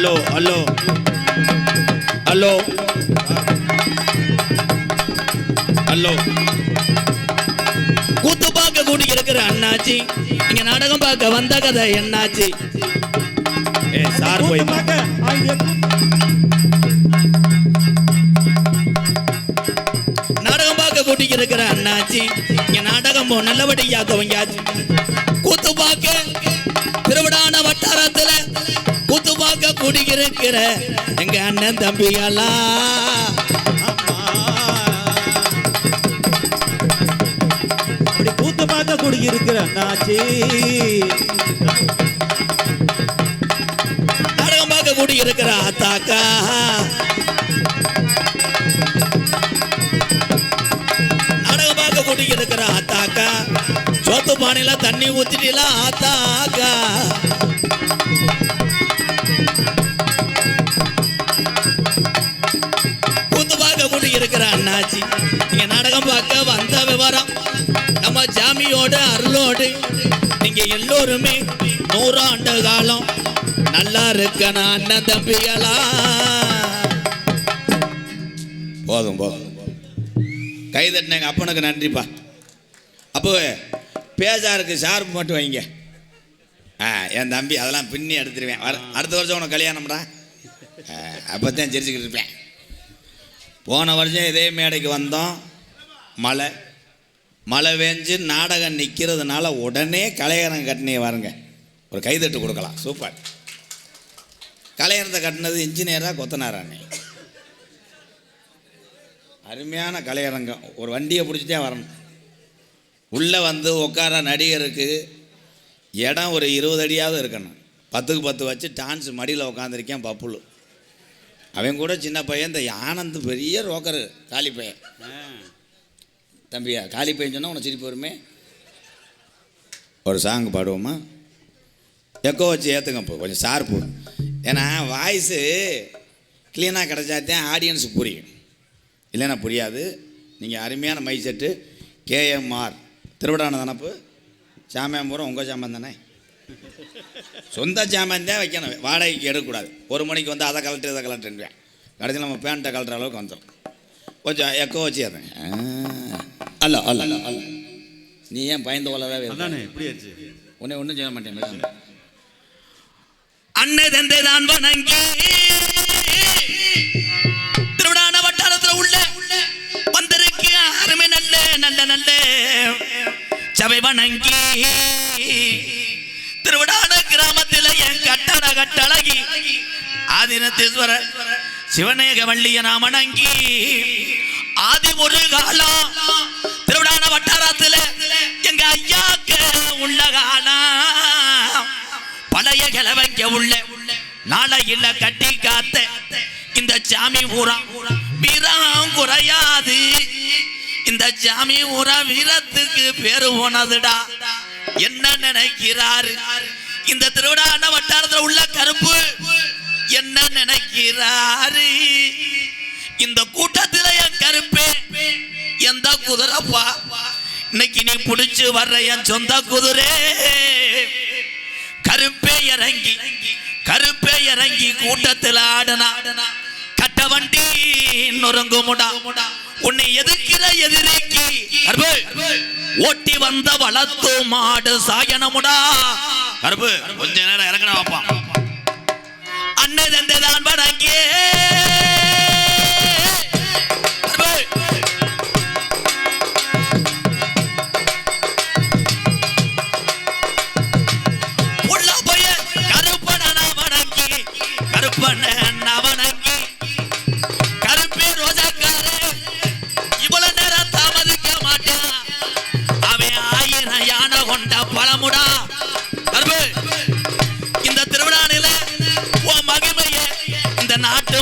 Hello hello hello hello. கூத்து பார்க்க கூடி இருக்கிற அண்ணாச்சி, இங்க நாடகம் பார்க்க வந்த கதை என்னாச்சு? ஏ சார் போய் நாடகம் பார்க்க கூட்டி இருக்கிற அண்ணாச்சி, இங்க நாடகம் நல்லபடியா துவங்கியாச்சு. கூத்து பார்க்க திருவிடான வட்டாரத்துல கூத்து பார்க்க கூடி இருக்கிற எங்க அண்ணன் தம்பிகளா, கூத்து பார்க்க கூடி இருக்கிற அண்ணாச்சி, நாடகம் பார்க்க கூடி இருக்கிற ஆத்தாக்கா, நாடகம் பார்க்க கூடி இருக்கிற ஆத்தாக்கா, சோத்து பானையில தண்ணி ஊத்திட்டீங்களா ஆத்தாக்கா? கூத்து பார்க்க கூடி இருக்கிற அண்ணாச்சி, நீங்க நாடகம் பார்க்க வந்த விவரம் நம்ம சாமியோட அருளோடு நீங்க எல்லோருமே 100 ஆண்டு காலம் நல்லா இருக்கனா அண்ணன் தம்பிகளா. போதும் போதும், கைதட்டின எங்க அப்பனுக்கு நன்றிப்பா. அப்போ பேசாருக்கு ஷார்ப் மட்டும் வைங்க. என் தம்பி அதெல்லாம் பின்னி எடுத்துருவேன். அடுத்த வருஷம் உனக்கு கல்யாணம்டா, அப்போ தான் சிரிச்சுக்கிட்டு இருப்பேன். போன வருஷம் இதே மேடைக்கு வந்தோம், மழை வேஞ்சு நாடகம் நிற்கிறதுனால உடனே கலையரங்க கட்டினியை வாருங்க, ஒரு கைதட்டு கொடுக்கலாம். சூப்பர். கலையரத்தை கட்டினது இன்ஜினியராக கொத்தனாரானே, அருமையான கலையரங்கம். ஒரு வண்டியை பிடிச்சிட்டே வரணும். உள்ளே வந்து உட்கார நடிகருக்கு இடம் ஒரு 20 அடியாவது இருக்கணும். 10க்கு 10 வச்சு டான்ஸ் மடியில் உட்காந்துருக்கேன் பப்புளு. அவன் கூட சின்ன பையன், இந்த ஆனந்த் பெரிய ரோக்கரு, காலி பையன். தம்பியா காலி பையன் சொன்னால் உனக்கு சிரிப்பு வருமே. ஒரு சாங் பாடுவோமா? எக்கோ வச்சு ஏற்றுங்க இப்போ கொஞ்சம் ஷார்ப்பு. ஏன்னா வாய்ஸு க்ளீனாக கிடச்சாத்தான் ஆடியன்ஸுக்கு புரியும், இல்லைன்னா புரியாது. நீங்கள் அருமையான மை செட்டு KMR திருவிடான தானப்பு சாமியாம்பூரம் உங்கள் சாமான் தானே, சொந்த சாமான் தான் வைக்கணும், வாடகைக்கு எடுக்கக்கூடாது. 1 மணிக்கு வந்து அதை கலட்டு இதை கலட்டுருவேன், கடைசியில் நம்ம பேண்ட்டை கலட்டுற அளவுக்கு வந்துடும். கொஞ்சம் எக்கோ வச்சு ஏற்றுங்க. அல்ல அல்ல அல்ல, நீ ஏன் பயந்து கொள்ளவே உன்னை ஒன்றும் செய்ய மாட்டேன். அன்னை தந்தை தான் வணங்கி திருவிடான வட்டாரத்தில் உள்ள வந்திருக்கு அருமை நல்ல நல்ல நல்ல சபை வணங்கி திருவிடான கிராமத்தில் என் கட்டழகி ஆதினத்தீஸ்வரர் சிவநேக வள்ளிய நாம் வணங்கி ஆதி ஒரு காலம் திருவிடான வட்டாரத்தில் எங்க ஐயாக்க உள்ள காலம் பழைய கிழவங்க உள்ள நாளையில கட்டி காத்த இந்த சாமி ஊரா வீரம் குறையாது, இந்த சாமி ஊரா வீரத்துக்கு பேரு போனதுடா. என்ன நினைக்கிறாரு இந்த திருவிடான வட்டாரத்தில் உள்ள கருப்பு, என்ன நினைக்கிறாரு இந்த கூட்டத்தில் என் கருப்பே எந்த குதிரைப்பா இன்னைக்கு நீ பிடிச்சு வர்ற என் சொந்த குதிரை. கருப்பே இறங்கி கூட்டத்தில் ஆடனா கட்ட வண்டி நொறுங்குமுடா. உன்னை எதிர்க்கிற எதிரிக்கு ஓட்டி வந்த வளர்த்து மாடு சாயனமுடா. கருப்பு கொஞ்ச நேரம் இறங்கின வாப்பா. அன்னை தந்தை தான் வணங்கியே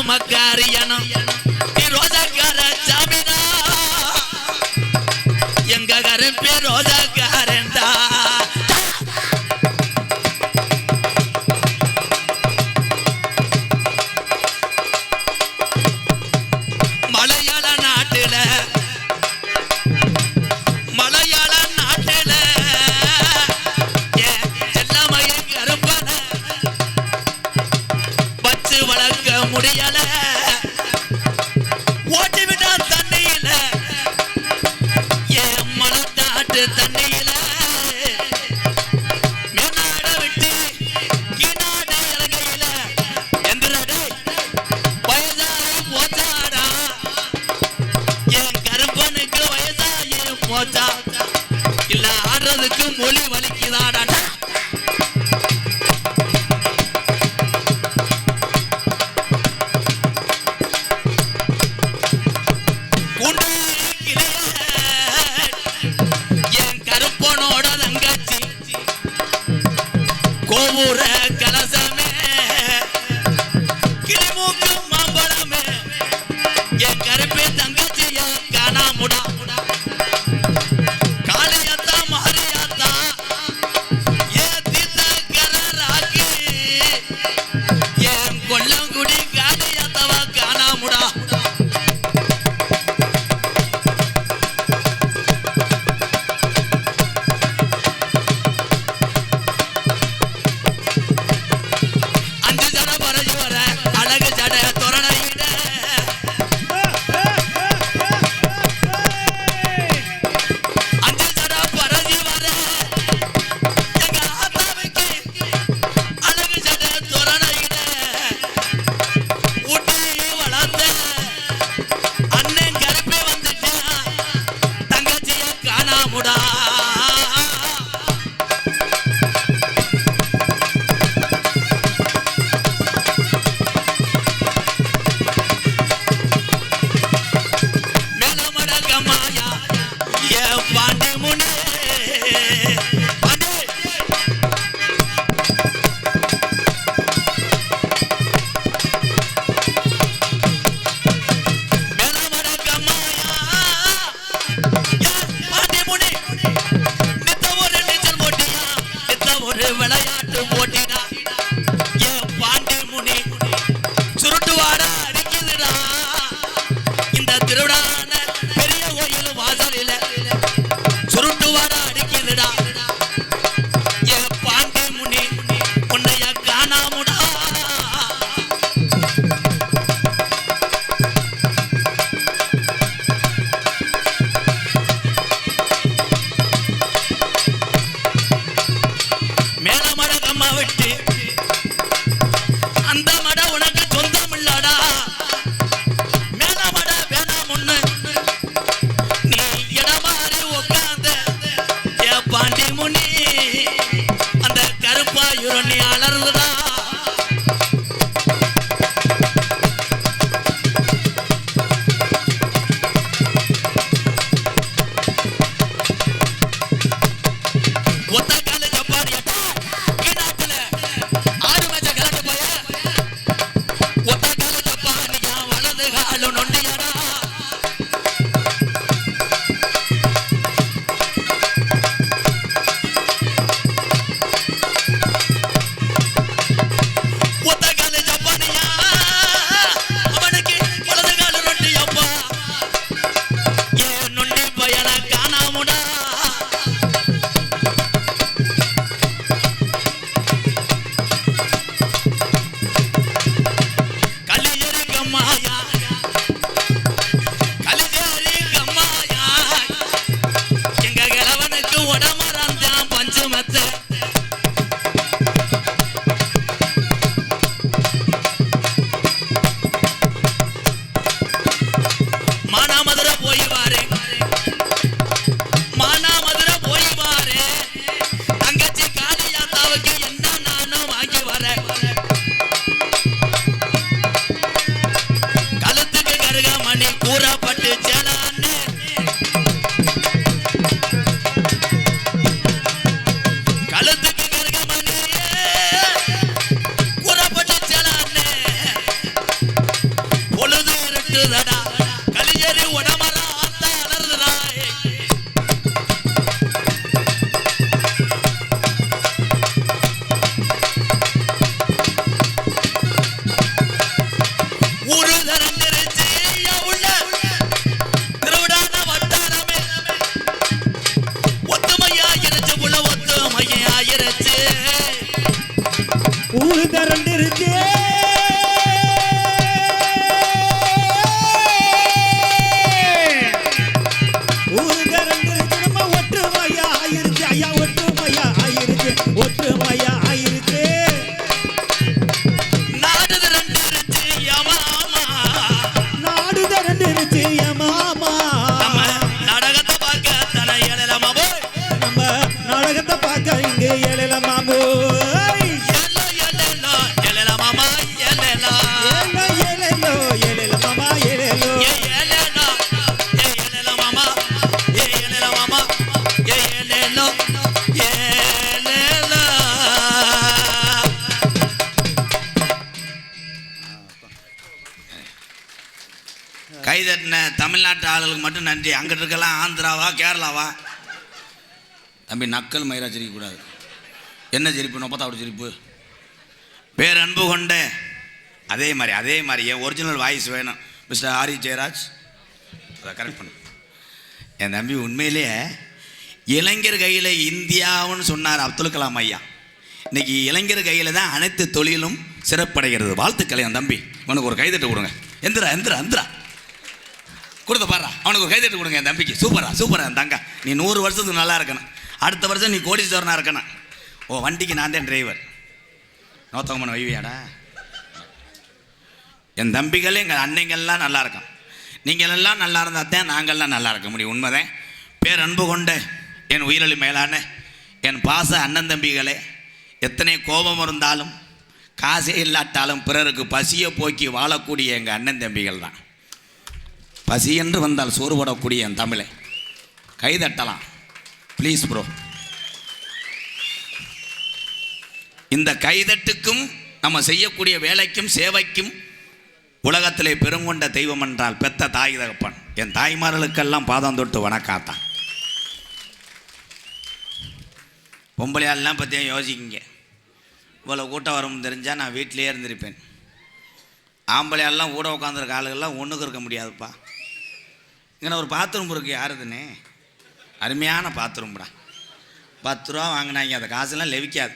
மக்காரியனம் ரோஜாக்கார ஜாமினா எங்க கருப்பே ரோஜாக்காரண்டா. மலையாள நாட்டுல செல்லமைய கருப்பன வச்சு முடியல ஓட்டி விட்டா தண்ணியில என் மனத்தாட்டு தண்ணியில மேனாட விட்டு கீழாட இலங்கையில எந்திரடே வயசாகி போச்சாடா என் கருப்பனுக்கு வயசாகி போச்சா இல்ல ஆடுறதுக்கு மொழி வலிக்குதாடா என் கருப்பனோட தங்கச்சி கோபுர கலசமே கிளிமூக்கு மாம்பழமே என் கருப்பே தங்கச்சிய காணாமுடா காளியாத்தா மாரியாத்தா ஏன் தீத்த கலராக்கி என் கொல்லங்குடி காளியாத்தாவா காணாமுடா விளையாட்டு போட்டினா என் பாண்டி முனி சுருட்டு வாட அடிக்குதுடா இந்த திருவிழான பெரிய கோயில் வாசலில சுருட்டு வாட அடிக்குதுடா என் பாண்டி முனி உன்னைய காணாமுடா விட்டு அந்த மட உனக்கு சொந்தம் இல்லடா மேல மட வேணாம் முன்னு நீ இடமாறி உட்கார்ந்த ஏ பாண்டி முனி அந்த கருப்பாயுரு நீ அலறுதா ஊரு திரண்டிருச்சு தமிழ்நாட்டு ஆளுகளுக்கு மட்டும் நன்றி. அங்கிட்டு இருக்கலாம் ஆந்திராவா கேரளாவா. தம்பி நக்கல் மயிரா சிரிக்கக்கூடாது. என்ன சிரிப்பு? நொப்பத்தாவோட சிரிப்பு. பேரன்பு கொண்ட அதே மாதிரி என் ஒரிஜினல் வாய்ஸ் வேணும். மிஸ்டர் ஆரி ஜெயராஜ் அதை கரெக்ட் பண்ணு. என் தம்பி உண்மையிலேயே இளைஞர் கையில் இந்தியாவுன்னு சொன்னார் அப்துல் கலாம் ஐயா. இன்னைக்கு இளைஞர் கையில் தான் அனைத்து தொழிலும் சிறப்படைகிறது. வாழ்த்துக்களை என் தம்பி. அவனுக்கு ஒரு கைதட்டு கொடுங்க. எந்திரா கொடுத்த பாடுறா. அவனுக்கு ஒரு கைதட்டு கொடுங்க என் தம்பிக்கு. சூப்பரா என் தங்க. நீ 100 வருஷத்துக்கு நல்லா இருக்கணும். அடுத்த வருஷம் நீ கோடீஸ்வரனாக இருக்கணும். ஓ வண்டிக்கு நான் தான் டிரைவர். நோத்தகமான வைவியாடா. என் தம்பிகளே எங்கள் அன்னைங்கள்லாம் நல்லா இருக்கும். நீங்கள் எல்லாம் நல்லா இருந்தால் தான் நாங்கள்லாம் நல்லா இருக்க முடியும். உண்மைதான். பேரன்பு கொண்ட என் உயிரொலி மேலான என் பாச அண்ணன் தம்பிகளே, எத்தனை கோபம் இருந்தாலும் காசே இல்லாட்டாலும் பிறருக்கு பசியை போக்கி வாழக்கூடிய எங்கள் அண்ணன் தம்பிகள் தான். பசி என்று வந்தால் சோறு போடக்கூடிய என் தமிழை கைதட்டலாம் ப்ளீஸ் ப்ரோ. இந்த கைதட்டுக்கும் நம்ம செய்யக்கூடிய வேலைக்கும் சேவைக்கும் உலகத்திலே பெருங்கொண்ட தெய்வம் என்றால் பெத்த தாய் தகப்பன். என் தாய்மார்களுக்கெல்லாம் பாதம் தொட்டு வணக்காத்தான். பொம்பளையாலாம் பற்றியும் யோசிக்கிங்க. இவ்வளோ கூட்டம் வரும்னு தெரிஞ்சால் நான் வீட்டிலே இருந்திருப்பேன். ஆம்பளையாலாம் கூட உட்காந்துருக்க ஆளுகள்லாம் ஒன்றுக்கு இருக்க முடியாதுப்பா. இங்கே ஒரு பாத்ரூம் இருக்குது. யாருதுன்னு அருமையான பாத்ரூம்டா. 10 ரூபா வாங்கினாங்க. அந்த காசுலாம் லெவிக்காது.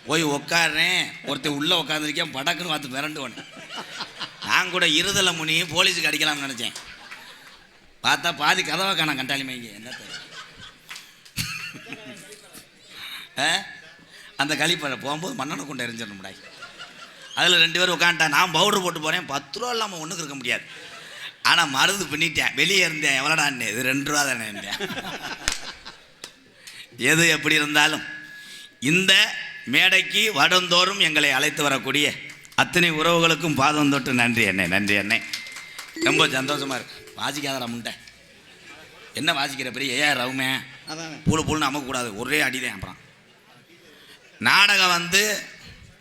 போய் உட்காடுறேன். ஒருத்தர் உள்ளே உட்காந்துருக்கேன். படக்குன்னு பார்த்து மிரண்டுவனே. நான் கூட இருதலை முனி போலீஸுக்கு அடிக்கலாம்னு நினச்சேன். பார்த்தா பாதி கதவை காண கண்டாளி மைங்க. என்ன அந்த கழிப்பறை போகும்போது மண்ணெண்ணை கொண்டு எரிஞ்சிடணும்டா. அதில் 2 பேர் உட்காந்துட்டா. நான் பவுடர் போட்டு போகிறேன். 10 ரூபா இல்லாமல் ஒன்றுக்கு இருக்க முடியாது. ஆனால் மருந்து பண்ணிட்டேன். வெளியே இருந்தேன். எவ்வளோடான்னு. இது 2 ரூபா தானே இருந்தேன். எது எப்படி இருந்தாலும் இந்த மேடைக்கு வருடந்தோறும் எங்களை அழைத்து வரக்கூடிய அத்தனை உறவுகளுக்கும் பாதம் தொட்டு நன்றி அண்ணே. ரொம்ப சந்தோஷமாக இருக்கு. வாசிக்காதடா முண்டை. என்ன வாசிக்கிற பெரிய ரவுமே பூலுன்னு அமக்கக்கூடாது. ஒரே அடிதான். அப்புறம் நாடகம்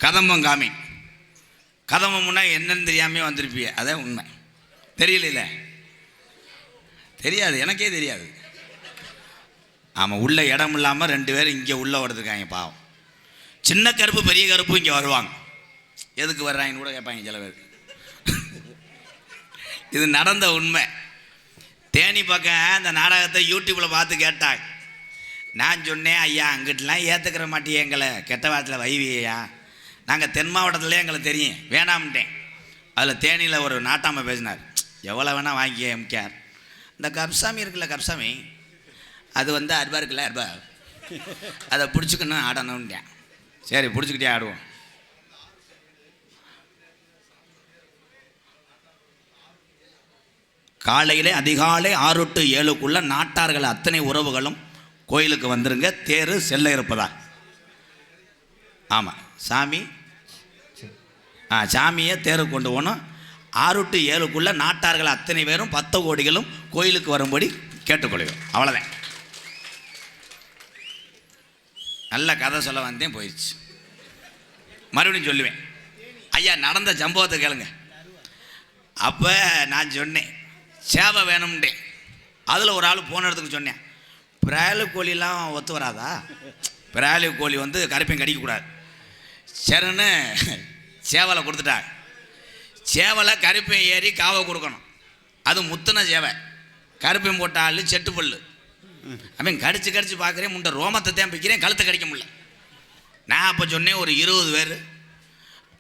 கதம்பம் காமி. கதம்பம்னா என்னன்னு தெரியாமே வந்திருப்பிய. அதான் உண்மை. தெரியல. தெரியாது. எனக்கே தெரியாது. ஆமாம். உள்ள இடம் இல்லாமல் 2 பேர் இங்கே உள்ளே வருதுருக்காங்க. பாவம். சின்ன கருப்பு பெரிய கருப்பு இங்கே வருவாங்க. எதுக்கு வர்றாங்கன்னு கூட கேட்பாங்க சில பேர். இது நடந்த உண்மை. தேனி பக்கம் அந்த நாடகத்தை யூடியூப்பில் பார்த்து கேட்டாங்க. நான் சொன்னேன், ஐயா அங்கிட்டலாம் ஏற்றுக்கிற மாட்டியே எங்களை, கெட்ட வாரத்தில் வைவியா. நாங்கள் தென் மாவட்டத்துலேயே எங்களை தெரியும், வேணாம்ட்டேன். அதில் தேனியில் ஒரு நாட்டாமை பேசினார். எவ்வளோ வேணால் வாங்கிக்க எம்கேஆர். இந்த கப்சாமி இருக்குல்ல, கப்சாமி அது அருபா இருக்குல்ல, அருபா அதை பிடிச்சிக்கணும் ஆடணும்ட்டேன். சரி பிடிச்சிக்கிட்டே ஆடுவோம். காலையிலே அதிகாலை 6 to 7க்குள்ள நாட்டார்கள் அத்தனை உறவுகளும் கோயிலுக்கு வந்துருங்க. தேர் செல்ல இருப்பதா? ஆமாம். சாமியை தேரு கொண்டு போகணும். 6 to 7க்குள்ள நாட்டார்கள் அத்தனை பேரும் 10 கோடிகளும் கோயிலுக்கு வரும்படி கேட்டுக்கொள்கிறோம். அவ்வளோதான். நல்ல கதை சொல்ல வந்தேன், போயிடுச்சு. மறுபடியும் சொல்லுவேன். ஐயா நடந்த சம்பவத்தை கேளுங்க. அப்போ நான் சொன்னேன் சேவை வேணும்ட்டேன். அதில் ஒரு ஆள் போன இடத்துக்கு சொன்னேன், பிராலு கோழிலாம் ஒத்து வராதா? பிராலு கோழி கருப்பையும் கடிக்கக்கூடாது. சரின்னு சேவலை கொடுத்துட்டாங்க. சேவலை கருப்பையும் ஏறி காவை கொடுக்கணும். அது முத்துன சேவை. கருப்பையும் போட்ட ஆள் செட்டு பல்லு. அவன் கடிச்சு பார்க்குறேன். முண்டை ரோமத்தை தான் பிக்கிறேன், கழுத்தை கடிக்க முடியல. நான் அப்போ சொன்னேன், ஒரு 20 பேர்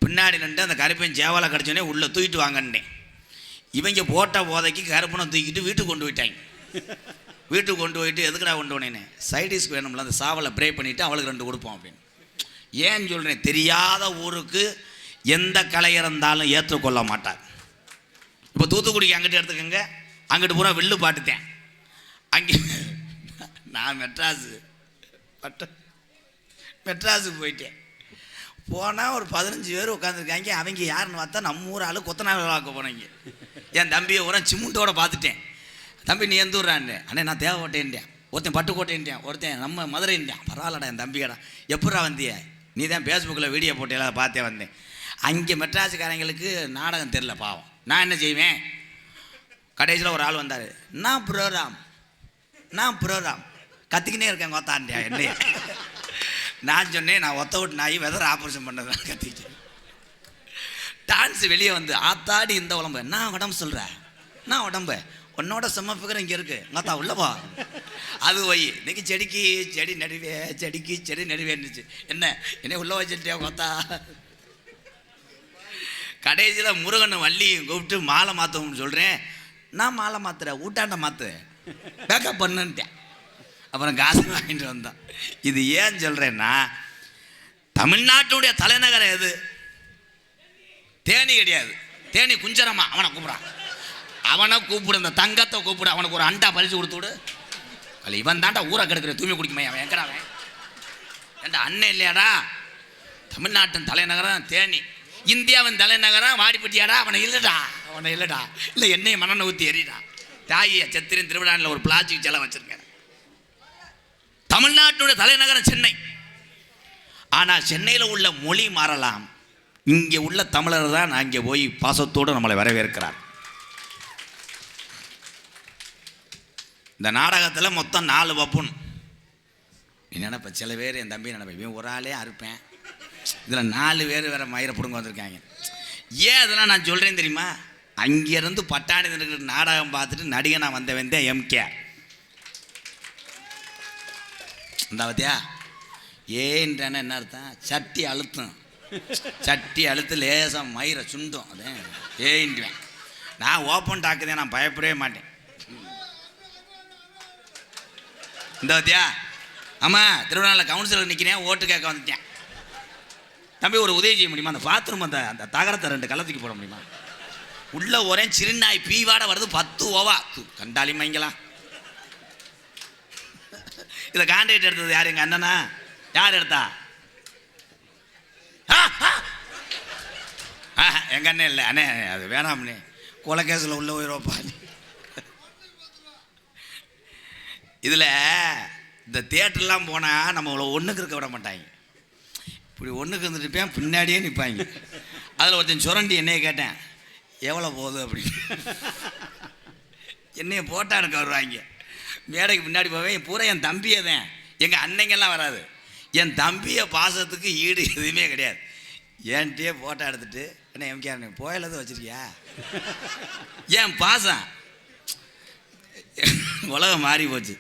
பின்னாடி நின்று அந்த கருப்பையும் சேவலை கடிச்சோடனே உள்ளே தூக்கிட்டு வாங்கன்னேன். இவங்க போட்ட போதைக்கு கருப்பனை தூக்கிட்டு வீட்டுக்கு கொண்டு போயிட்டாங்க. வீட்டுக்கு கொண்டு போயிட்டு எதுக்குடா கொண்டு போனேன்னு, சைடிஸ்க்கு வேணும்ல, அந்த சாவலை ப்ரே பண்ணிவிட்டு அவளுக்கு 2 கொடுப்போம் அப்படின்னு. ஏன்னு சொல்கிறேன், தெரியாத ஊருக்கு எந்த கலை இருந்தாலும் ஏற்றுக்கொள்ள மாட்டார். இப்போ தூத்துக்குடிக்கு அங்கிட்டு எடுத்துக்கங்க, அங்கிட்டு பூரா வில்லு பாட்டுத்தேன். அங்கே நான் மெட்ராஸுக்கு போயிட்டேன். போனால் ஒரு 15 பேர் உட்காந்துருக்காங்க. அவங்க யாருன்னு பார்த்தா நம்ம ஊர் ஆள் கொத்தனார் வாக்க போனீங்க. என் தம்பியை ஊரா சிமுண்டோட பார்த்துட்டேன். தம்பி நீ எந்த ஊர்றான்னு? அண்ணே நான் தேவைப்பட்டேன்ட்டேன். ஒருத்தன் பட்டுக்கோட்டைன்ட்டேன், ஒருத்தன் நம்ம மதுரைன்ட்டேன். பரவாயில்லடா என் தம்பியடா. எப்படா வந்திய? நீ தான் ஃபேஸ்புக்கில் வீடியோ போட்டு எல்லாம் பார்த்தே வந்தேன். அங்கே மெட்ராஸுக்காரங்களுக்கு நாடகம் தெரில பாவம். நான் என்ன செய்வேன், கடைசியில் ஒரு ஆள் வந்தார், நான் ப்ரோராம் கத்திக்கினே இருக்கேன் கொத்தாண்டியா என்னைய. நான் சொன்னேன், நான் ஒத்த விட்டு நாய் வெதர் ஆப்ரேஷன் பண்ணதான் கத்திக்கிட்டேன். டான்ஸ் வெளியே வந்து ஆத்தாடி இந்த உடம்பு, நான் உடம்பு சொல்கிறேன், நான் உடம்பு உன்னோட செம்ம ஃபிகர் இங்கே இருக்கு மாத்தா உள்ளவா அது வை. இன்னைக்கு செடிக்கு செடி நடுவே இருந்துச்சு. என்ன உள்ள வச்சுட்டியா கொத்தா. கடைசியில் முருகனை வள்ளியும் கூப்பிட்டு மாலை மாற்றணும்னு சொல்கிறேன். நான் மாலை மாத்துறேன், ஊட்டாண்ட மாற்று பேக்கப் பண்ணுன்ட்டேன். அப்புறம் காசு வாங்கிட்டு வந்தான். இது ஏன் சொல்கிறேன்னா, தமிழ்நாட்டுடைய தலைநகரம் எது? தேனி கிடையாது. தேனி குஞ்சரமா அவனை கூப்பிடான். அவனை கூப்பிடு, இந்த தங்கத்தை கூப்பிடு, அவனுக்கு ஒரு அண்டா பறிச்சு கொடுத்து விடு. இவன் தாண்டா ஊரை கெடுக்கிற தூய்மை குடிக்குமே அவன் எங்கடா அவன் ஏண்டா அண்ணன் இல்லையாடா? தமிழ்நாட்டின் தலைநகரம் தேனி, இந்தியாவின் தலைநகரம் வாடிப்பட்டியாடா? அவனை இல்லைடா இல்லை என்னையும் மண்ணெண்ணை ஊற்றி எறிடா. தாயை சத்திரன் திருவிழாவில் ஒரு பிளாஸ்டிக் செலம் வச்சிருக்கேன். தமிழ்நாட்டுடைய தலைநகரம் சென்னை. ஆனால் சென்னையில் உள்ள மொழி மாறலாம், இங்கே உள்ள தமிழர் தான் அங்கே போய் பாசத்தோடு நம்மளை வரவேற்கிறார். இந்த நாடகத்தில் மொத்தம் 4 பப்புன். நினைப்ப சில பேர் என் தம்பி நினைப்பேன், இவன் ஒரு ஆளே அறுப்பேன், இதில் 4 பேர் வேறு மயிரை பிடுங்க வந்திருக்காங்க. ஏன் அதெல்லாம் நான் சொல்கிறேன் தெரியுமா? அங்கேருந்து பட்டாணி இருக்கிற நாடகம் பார்த்துட்டு நடிகை நான் வந்தவன் தான் எம்கே. இந்த பத்தியா ஏன்றான என்ன அர்த்தம்? சட்டி அழுத்து லேசாக மயிரை சுண்டும். அதே ஏன்ட்டுவேன். நான் ஓப்பன் டாக்குதேன், நான் பயப்படவே மாட்டேன். இந்த பத்தியா ஆமாம், திருவண்ணாமலை கவுன்சிலர் நிற்கிறேன், ஓட்டு கேட்க வந்துட்டேன். தம்பி ஒரு உதவி செய்ய முடியுமா? அந்த பாத்ரூம் அந்த தகரத்தை 2 கலத்துக்கு போட முடியுமா? உள்ள ஒரே சிறுநாய் பீவாட வருது, 10 ஓவா கண்டாலி மைங்கலாம். இதை கான்ட்ராக்ட் எடுத்தது யார்? எங்கள் அண்ணனா? யார் எடுத்தா? எங்கள் அண்ணன் இல்லை அண்ணே, அது வேணாம்ண்ணே, கொலைகேசில் உள்ள உயிரோப்பா. இதில் இந்த தியேட்டர்லாம் போனால் நம்மளை ஒன்றுக்கு இருக்க விட மாட்டாங்க. இப்படி ஒன்றுக்கு இருந்துட்டுப்பேன், பின்னாடியே நிற்பாங்க. அதில் ஒருத்தன் சுரண்டி என்னையை கேட்டேன், எவ்வளோ போகுது அப்படின்னு. என்னைய போட்டா எடுக்க வருவாங்க. மேடைக்கு பின்னாடி போவேன், பூரா என் தம்பியை தான், எங்கள் அன்னைங்கெல்லாம் வராது. என் தம்பியை பாசத்துக்கு ஈடு எதுவுமே கிடையாது. ஏன்ட்டே போட்டோ எடுத்துட்டு, என்ன எம்கே போயிலதான் வச்சிருக்கியா? ஏன் பாசம் உலகம் மாறி போச்சு.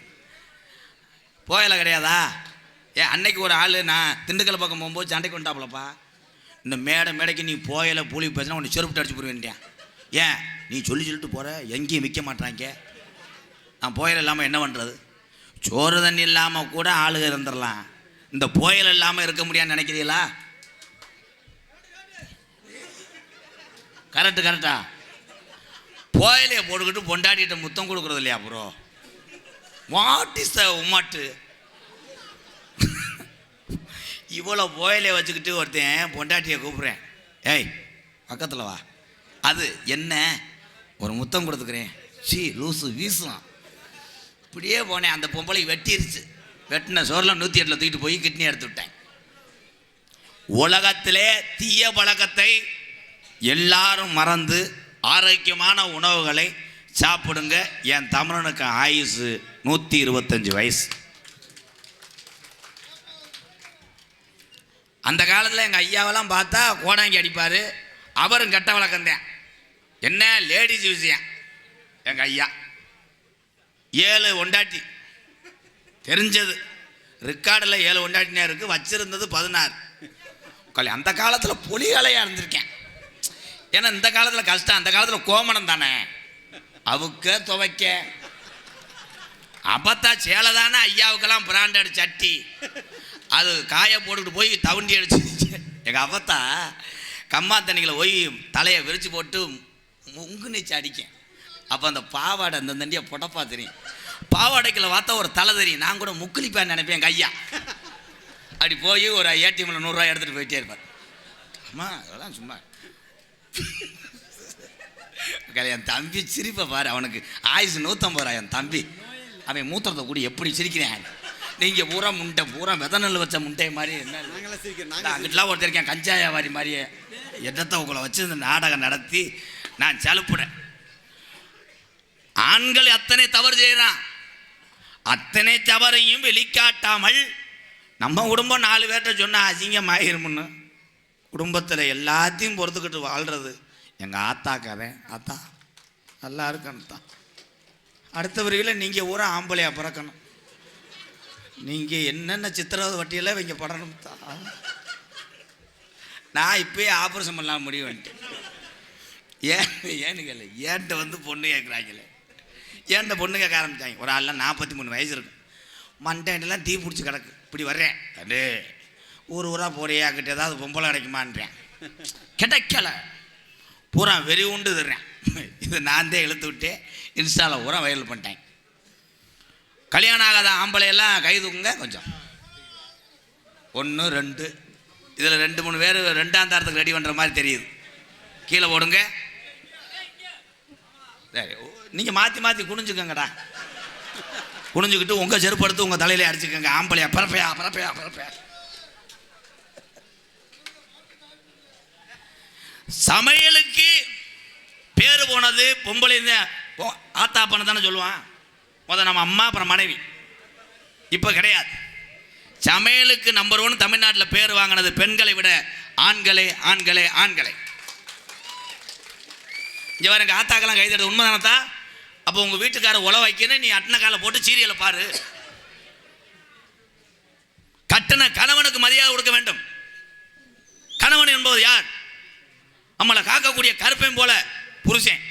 போயில கிடையாதா? ஏன் அன்னைக்கு ஒரு ஆள் நான் திண்டுக்கல் பக்கம் போகும்போது சண்டைக்கு வந்துட்டாப்புலப்பா. இந்த மேடைக்கு நீ போயில பூலி பேசினா உன்னை செருப்பு அடிச்சு போடுவேன்ட்டேன். ஏன் நீ சொல்லிட்டு போகிற, எங்கேயும் விற்க மாட்டாங்க. நான் புயல் இல்லாமல் என்ன பண்ணுறது? சோறு தண்ணி இல்லாமல் கூட ஆளுக இருந்துடலாம், இந்த புயல் இல்லாமல் இருக்க முடியாதுன்னு நினைக்கிறீங்களா? கரெக்டா? புயலையை போட்டுக்கிட்டு பொண்டாட்டிகிட்ட முத்தம் கொடுக்குறது இல்லையா bro? What is the matter? இவ்வளோ புயலையை வச்சுக்கிட்டு ஒருத்தன் பொண்டாட்டியை கூப்பிட்றேன், ஏய் பக்கத்தில் வா, அது என்ன ஒரு முத்தம் கொடுத்துக்கிறேன், சி லூசு வீசும். இப்படியே போனேன், அந்த பொம்பளை வெட்டிருச்சு. வெட்டின சோறில் 108 தூக்கிட்டு போய் கிட்னி எடுத்து விட்டேன். உலகத்திலே தீய பழக்கத்தை எல்லாரும் மறந்து ஆரோக்கியமான உணவுகளை சாப்பிடுங்க. என் தமிழனுக்கு ஆயுசு 125 வயசு. அந்த காலத்தில் எங்கள் ஐயாவெல்லாம் பார்த்தா கோடாங்கி அடிப்பார். அவரும் கெட்ட வழக்கந்தேன். என்ன லேடிஸ் விஷயம், எங்கள் ஐயா 7 ஒண்டாட்டி தெரிஞ்சது, ரெக்கார்டில் 7 ஒண்டாட்டினா இருக்குது, வச்சிருந்தது 16. அந்த காலத்தில் பொலிகளையாக இருந்திருக்கேன். ஏன்னா இந்த காலத்தில் கஷ்டம், அந்த காலத்தில் கோமணம் தானே, அவுக்க துவைக்க. அப்பத்தா சேலை தானே ஐயாவுக்கெல்லாம் பிராண்டட் சட்டி, அது காய போட்டுக்கிட்டு போய் தவுண்டி அடிச்சு. எங்கள் அப்பத்தா கம்மா தண்ணிகளை போய் தலையை விரித்து போட்டு முங்கு நீச்சு அடிக்கேன். அப்போ அந்த பாவாடை அந்த தண்டியை புடப்பா தெரியும், பாவாடைக்குள்ள பார்த்தா ஒரு தலை தெரியும். நான் கூட முக்குளிப்பான்னு நினைப்பேன். எங்கள் ஐயா அப்படி போய் ஒரு ஏடிஎம்மில் 100 ரூபாய் எடுத்துகிட்டு போயிட்டே இருப்பார். அம்மா அதெல்லாம் சும்மா. என் தம்பி சிரிப்பை பாரு, அவனுக்கு ஆயுசு 150 ரூபாய். என் தம்பி அவன் மூத்திரத்தை கூட எப்படி சிரிக்கிறேன். நீங்கள் பூரா முண்டை, பூரா வித நெல் வச்ச முட்டை மாதிரி என்ன அங்கிட்டலாம் ஒருத்தர் இருக்கேன், கஞ்சாயாவாரி மாதிரியே. இடத்த உங்களை வச்சு இந்த நாடகம் நடத்தி நான் சலுப்புனேன். ஆண்கள் அத்தனை தவறு செய்கிறான். அத்தனை தவறையும் வெளிக்காட்டாமல் நம்ம குடும்பம் 4 பேர்கிட்ட சொன்னால் அசிங்கமாயிருமுன்னு குடும்பத்தில் எல்லாத்தையும் பொறுத்துக்கிட்டு வாழ்கிறது எங்கள் ஆத்தா கதை. ஆத்தா நல்லா இருக்கணும் தான். அடுத்த வரையில் நீங்கள் ஊரா ஆம்பளையாக பிறக்கணும். நீங்கள் என்னென்ன சித்திரவதை வட்டியெல்லாம் இவங்க படணும் தான். நான் இப்போயே ஆப்ரேஷன் பண்ணலாம் முடிவு வந்துட்டேன். ஏன்னு கேள்வி ஏன்ட்ட வந்து பொண்ணு கேட்குறாங்களே. ஏன்ட்ட பொண்ணு கேட்க ஆரம்பித்தாங்க. ஒரு ஆள்லாம் 43 வயசு இருக்கும். மண்டேண்டெல்லாம் தீ பிடிச்சி கிடக்கு. இப்படி வர்றேன் அது ஊராக போறியா கிட்ட ஏதாவது பொம்பளை கிடைக்குமான்றேன். கிடைக்கல. பூரா வெறி உண்டு தர்றேன். இதை நான் தான் இழுத்து விட்டு இன்ஸ்டாவில் பூரா வைரல் பண்ணிட்டேன். கல்யாணம் ஆகாத ஆம்பளையெல்லாம் கை தூக்குங்க கொஞ்சம். 1 2 இதில் 2 3 பேர் 2ஆம் தரத்துக்கு ரெடி பண்ணுற மாதிரி தெரியுது. கீழே போடுங்க. சரி, நீங்கள் மாற்றி மாற்றி குனிஞ்சுக்கங்கடா. குனிஞ்சுக்கிட்டு உங்கள் செருப்பு எடுத்து உங்கள் தலையிலே அடிச்சுக்கோங்க. ஆம்பளையா பரப்பையா பரப்பையா பரப்பையா. சமையலுக்கு பேர் போனது பொம்பளை ஆத்தா பண்ண தானே சொல்லுவான். முதல் நம்ம அம்மா அப்புறம் மனைவி. இப்போ கிடையாது. சமையலுக்கு நம்பர் 1 தமிழ்நாட்டில் பேர் வாங்கினது பெண்களை விட ஆண்களே ஆண்களே ஆண்களே. இங்கே வர எங்கள் ஆத்தாக்கெல்லாம் கைதடுது. உண்மை தானத்தா? அப்போ உங்கள் வீட்டுக்கார உழ வைக்கணும். நீ அட்டனை காலை போட்டு சீரியலை பாரு. கட்டண கணவனுக்கு மரியாதை கொடுக்க வேண்டும். கணவன் என்பது யார்? நம்மளை காக்கக்கூடிய கருப்பையும் போல புருஷன்.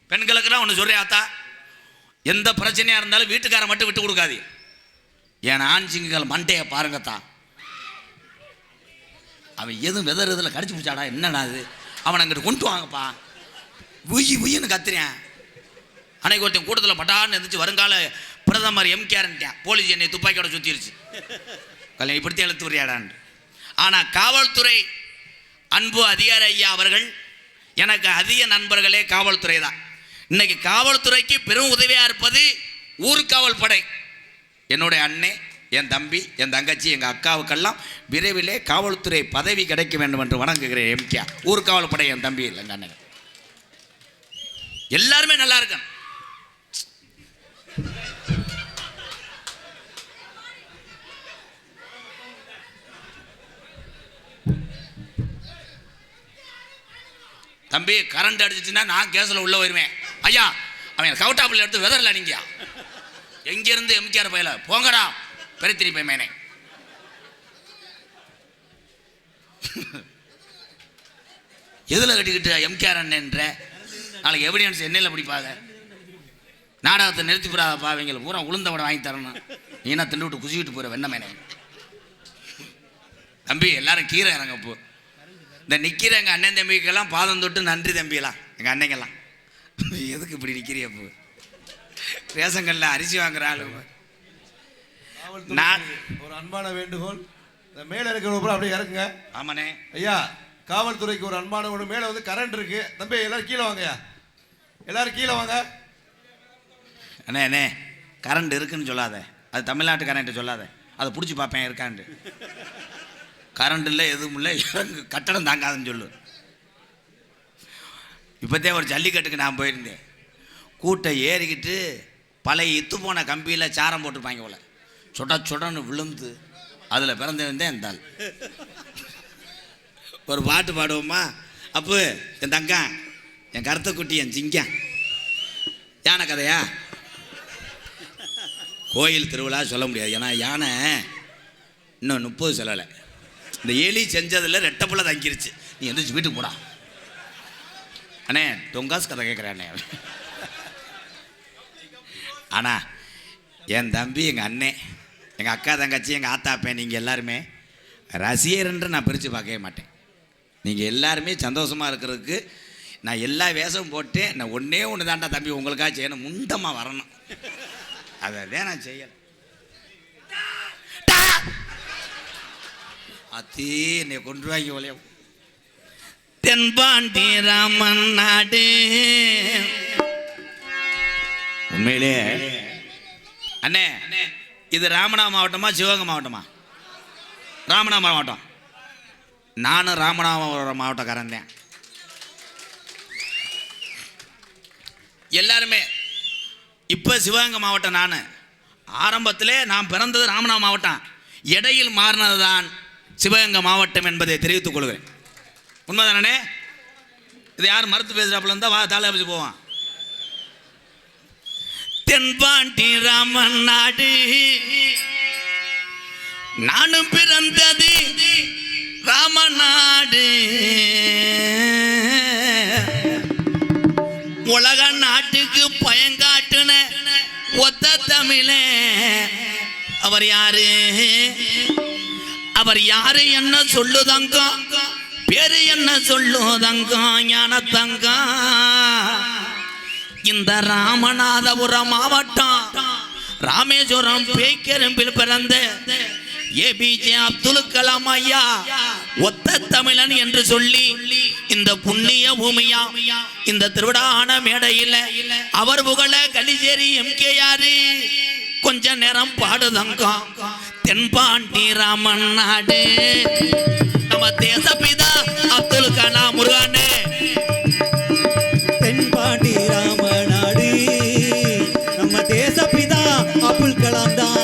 பெண்களுக்கெல்லாம் ஒன்று சொல்கிறேன் ஆத்தா, எந்த பிரச்சனையாக இருந்தாலும் வீட்டுக்கார மட்டும் விட்டு கொடுக்காது. ஏன்னா ஆண் சிங்கங்கள் மண்டையை பாருங்கத்தான். அவன் எதுவும் வெதர் இதில் கடிச்சு பிடிச்சாடா என்னடா அது, அவன் அங்கிட்டு கொண்டு வாங்கப்பா உயின்னு கத்துறேன். அன்னைக்கு ஒருத்தன் கூட்டத்தில் பட்டான்னு இருந்துச்சு. வருங்கால பிரதமர் எம்கேஆர்ன்ட்டேன். போலீஸ் என்னை துப்பாக்கியோட சுற்றிருச்சு. கல்யாணம் இப்படித்தான் எழுத்து வரையாடான்னு. ஆனால் காவல்துறை அன்பு அதிகாரி ஐயா அவர்கள் எனக்கு அதிக நண்பர்களே காவல்துறை தான். இன்னைக்கு காவல்துறைக்கு பெரும் உதவியாக இருப்பது ஊர்காவல் படை. என்னுடைய அண்ணே, என் தம்பி, என் தங்கச்சி, எங்கள் அக்காவுக்கெல்லாம் விரைவிலே காவல்துறை பதவி கிடைக்க வேண்டும் என்று வணங்குகிறேன். எம்கேஆர் ஊர்காவல் படை என் தம்பி இல்லை, எங்கள் அண்ணன். எல்லாருமே நல்லா இருக்கணும். தம்பி கரண்ட் அடிச்சிச்சுன்னா நான் கேஸில் உள்ள வருவேன். ஐயா அவன் கவுட்டாப்பில் எடுத்து வெதரில் அடிங்கயா. எங்கேருந்து எம்கேஆர் பையில போங்கடா பெருத்திரி பை மேனே. எதில் கட்டிக்கிட்டு எம்கேஆர் அண்ணன்ற நாளைக்கு எவிடன்ஸ் என்னையில் பிடிப்பாங்க. நாடகத்தை நிறுத்தி போடாதப்பா. அவங்களை பூரா உளுந்தவடை வாங்கி தரணும். நீ என்ன திண்டு விட்டு குசிக்கிட்டு போகிற வெண்ண மேனே. தம்பி எல்லாரும் கீரை இறங்கப்போ. இந்த நிற்கிற எங்கள் அண்ணன் தம்பிக்கெல்லாம் பாதம் தொட்டு நன்றி தம்பியெல்லாம். எங்கள் அன்னைங்கெல்லாம் எதுக்கு இப்படி நிற்கிறியப்போ? ரேஷன்களில் அரிசி வாங்குற ஆளு. நான் ஒரு அன்பான வேண்டுகோள், இந்த மேலே இருக்கிற அப்படியே இறக்குங்க. ஆமாண்ணே ஐயா, காவல்துறைக்கு ஒரு அன்பான ஒன்று. மேலே வந்து கரண்ட் இருக்கு. தம்பி எல்லாரும் கீழே வாங்கய்யா. எல்லாரும் கீழே வாங்க. அண்ணே அண்ணே கரண்ட் இருக்குன்னு சொல்லாத. அது தமிழ்நாட்டு கரண்ட்டு சொல்லாத. அதை பிடிச்சி பார்ப்பேன் இருக்கான்ட்டு. கரண்ட் இல்லை எதுவும் இல்லை, இறங்கு கட்டடம் தாங்காதுன்னு சொல்லு. இப்போதே ஒரு ஜல்லிக்கட்டுக்கு நான் போயிருந்தேன். கூட்டை ஏறிக்கிட்டு பழைய இத்து போன கம்பியில் சாரம் போட்டுருப்பாங்க போல. சுடன்னு விழுந்து அதில் பிறந்து வந்தேன் இருந்தால். ஒரு பாட்டு பாடுவோமா? அப்போ என் தங்கா, என் கருத்தை குட்டி, என் சிங்கம். யானை கதையா? கோயில் திருவிழா சொல்ல முடியாது. ஏன்னா யானை இன்னும் 30 சொல்லலை. இந்த எலி செஞ்சதில் ரெட்டப்புள்ள தங்கிருச்சு. நீ எந்திரிச்சு வீட்டுக்கு போடா. அண்ணே தொங்காஸ் கதை கேட்குறேன் அண்ணே. ஆனால் என் தம்பி, எங்கள் அண்ணே, எங்கள் அக்கா தங்கச்சி, எங்கள் ஆத்தாப்பேன், நீங்கள் எல்லாருமே ரசிகர்ன்ற நான் பிரித்து பார்க்கவே மாட்டேன். நீங்கள் எல்லாருமே சந்தோஷமாக இருக்கிறதுக்கு நான் எல்லா வேஷமும் போட்டேன். நான் ஒன்று தாண்டா தம்பி உங்களுக்காக செய்யணும், முண்டமாக வரணும். அதை நான் செய்யலை. அத்தீ என்னை கொண்டு வாங்கி ஒலைய. தென்பாண்டி ராமன் நாடு. உண்மையிலே அண்ணே இது ராமநாதபுரம் மாவட்டமா சிவகங்கை மாவட்டமா? ராமநாதபுரம் மாவட்டம். நானும் ராமநாதபுரம் மாவட்டக்காரன் தான். எல்லாருமே இப்போ சிவகங்கை மாவட்டம். நான் ஆரம்பத்திலே நான் பிறந்தது ராமநாதபுரம் மாவட்டம், இடையில் மாறினது தான் சிவகங்கை மாவட்டம் என்பதை தெரிவித்துக் கொள்கிறேன். உண்மைதானே? இது யார் மறுத்து பேசுகிறாப்புல இருந்தால் வா தாலே வச்சு போவான். தென்பாண்டி ராமன் நாடு நானும் பிறந்தது ராமநாடு, உலக நாட்டுக்கு பயங்காட்டுன ஒத்த தமிழ அவர் யாரு? அவர் யாரு என்ன சொல்லுதங்க, பேரு என்ன சொல்லுதங்க, ஞானத்தங்க. இந்த ராமநாதபுரம் மாவட்டம் ராமேஸ்வரம் பேக்கரும்பில் பிறந்த ஏபிஜே அப்துல் கலாம் ஐயா ஒத்த தமிழன் என்று சொல்லி இந்த புண்ணிய பூமியா இந்த திருவிழான மேடையில் அவர் புகழ கலிச்சேரி எம்கேஆர் கொஞ்ச நேரம் பாடுதங்க. தென்பாண்டி ராமன் நாடு நம்ம தேசப்பிதா அப்துல் கலாம் முருகனே. தென்பாண்டி ராமநாடு நம்ம தேசப்பிதா அப்துல் கலாம் தான்.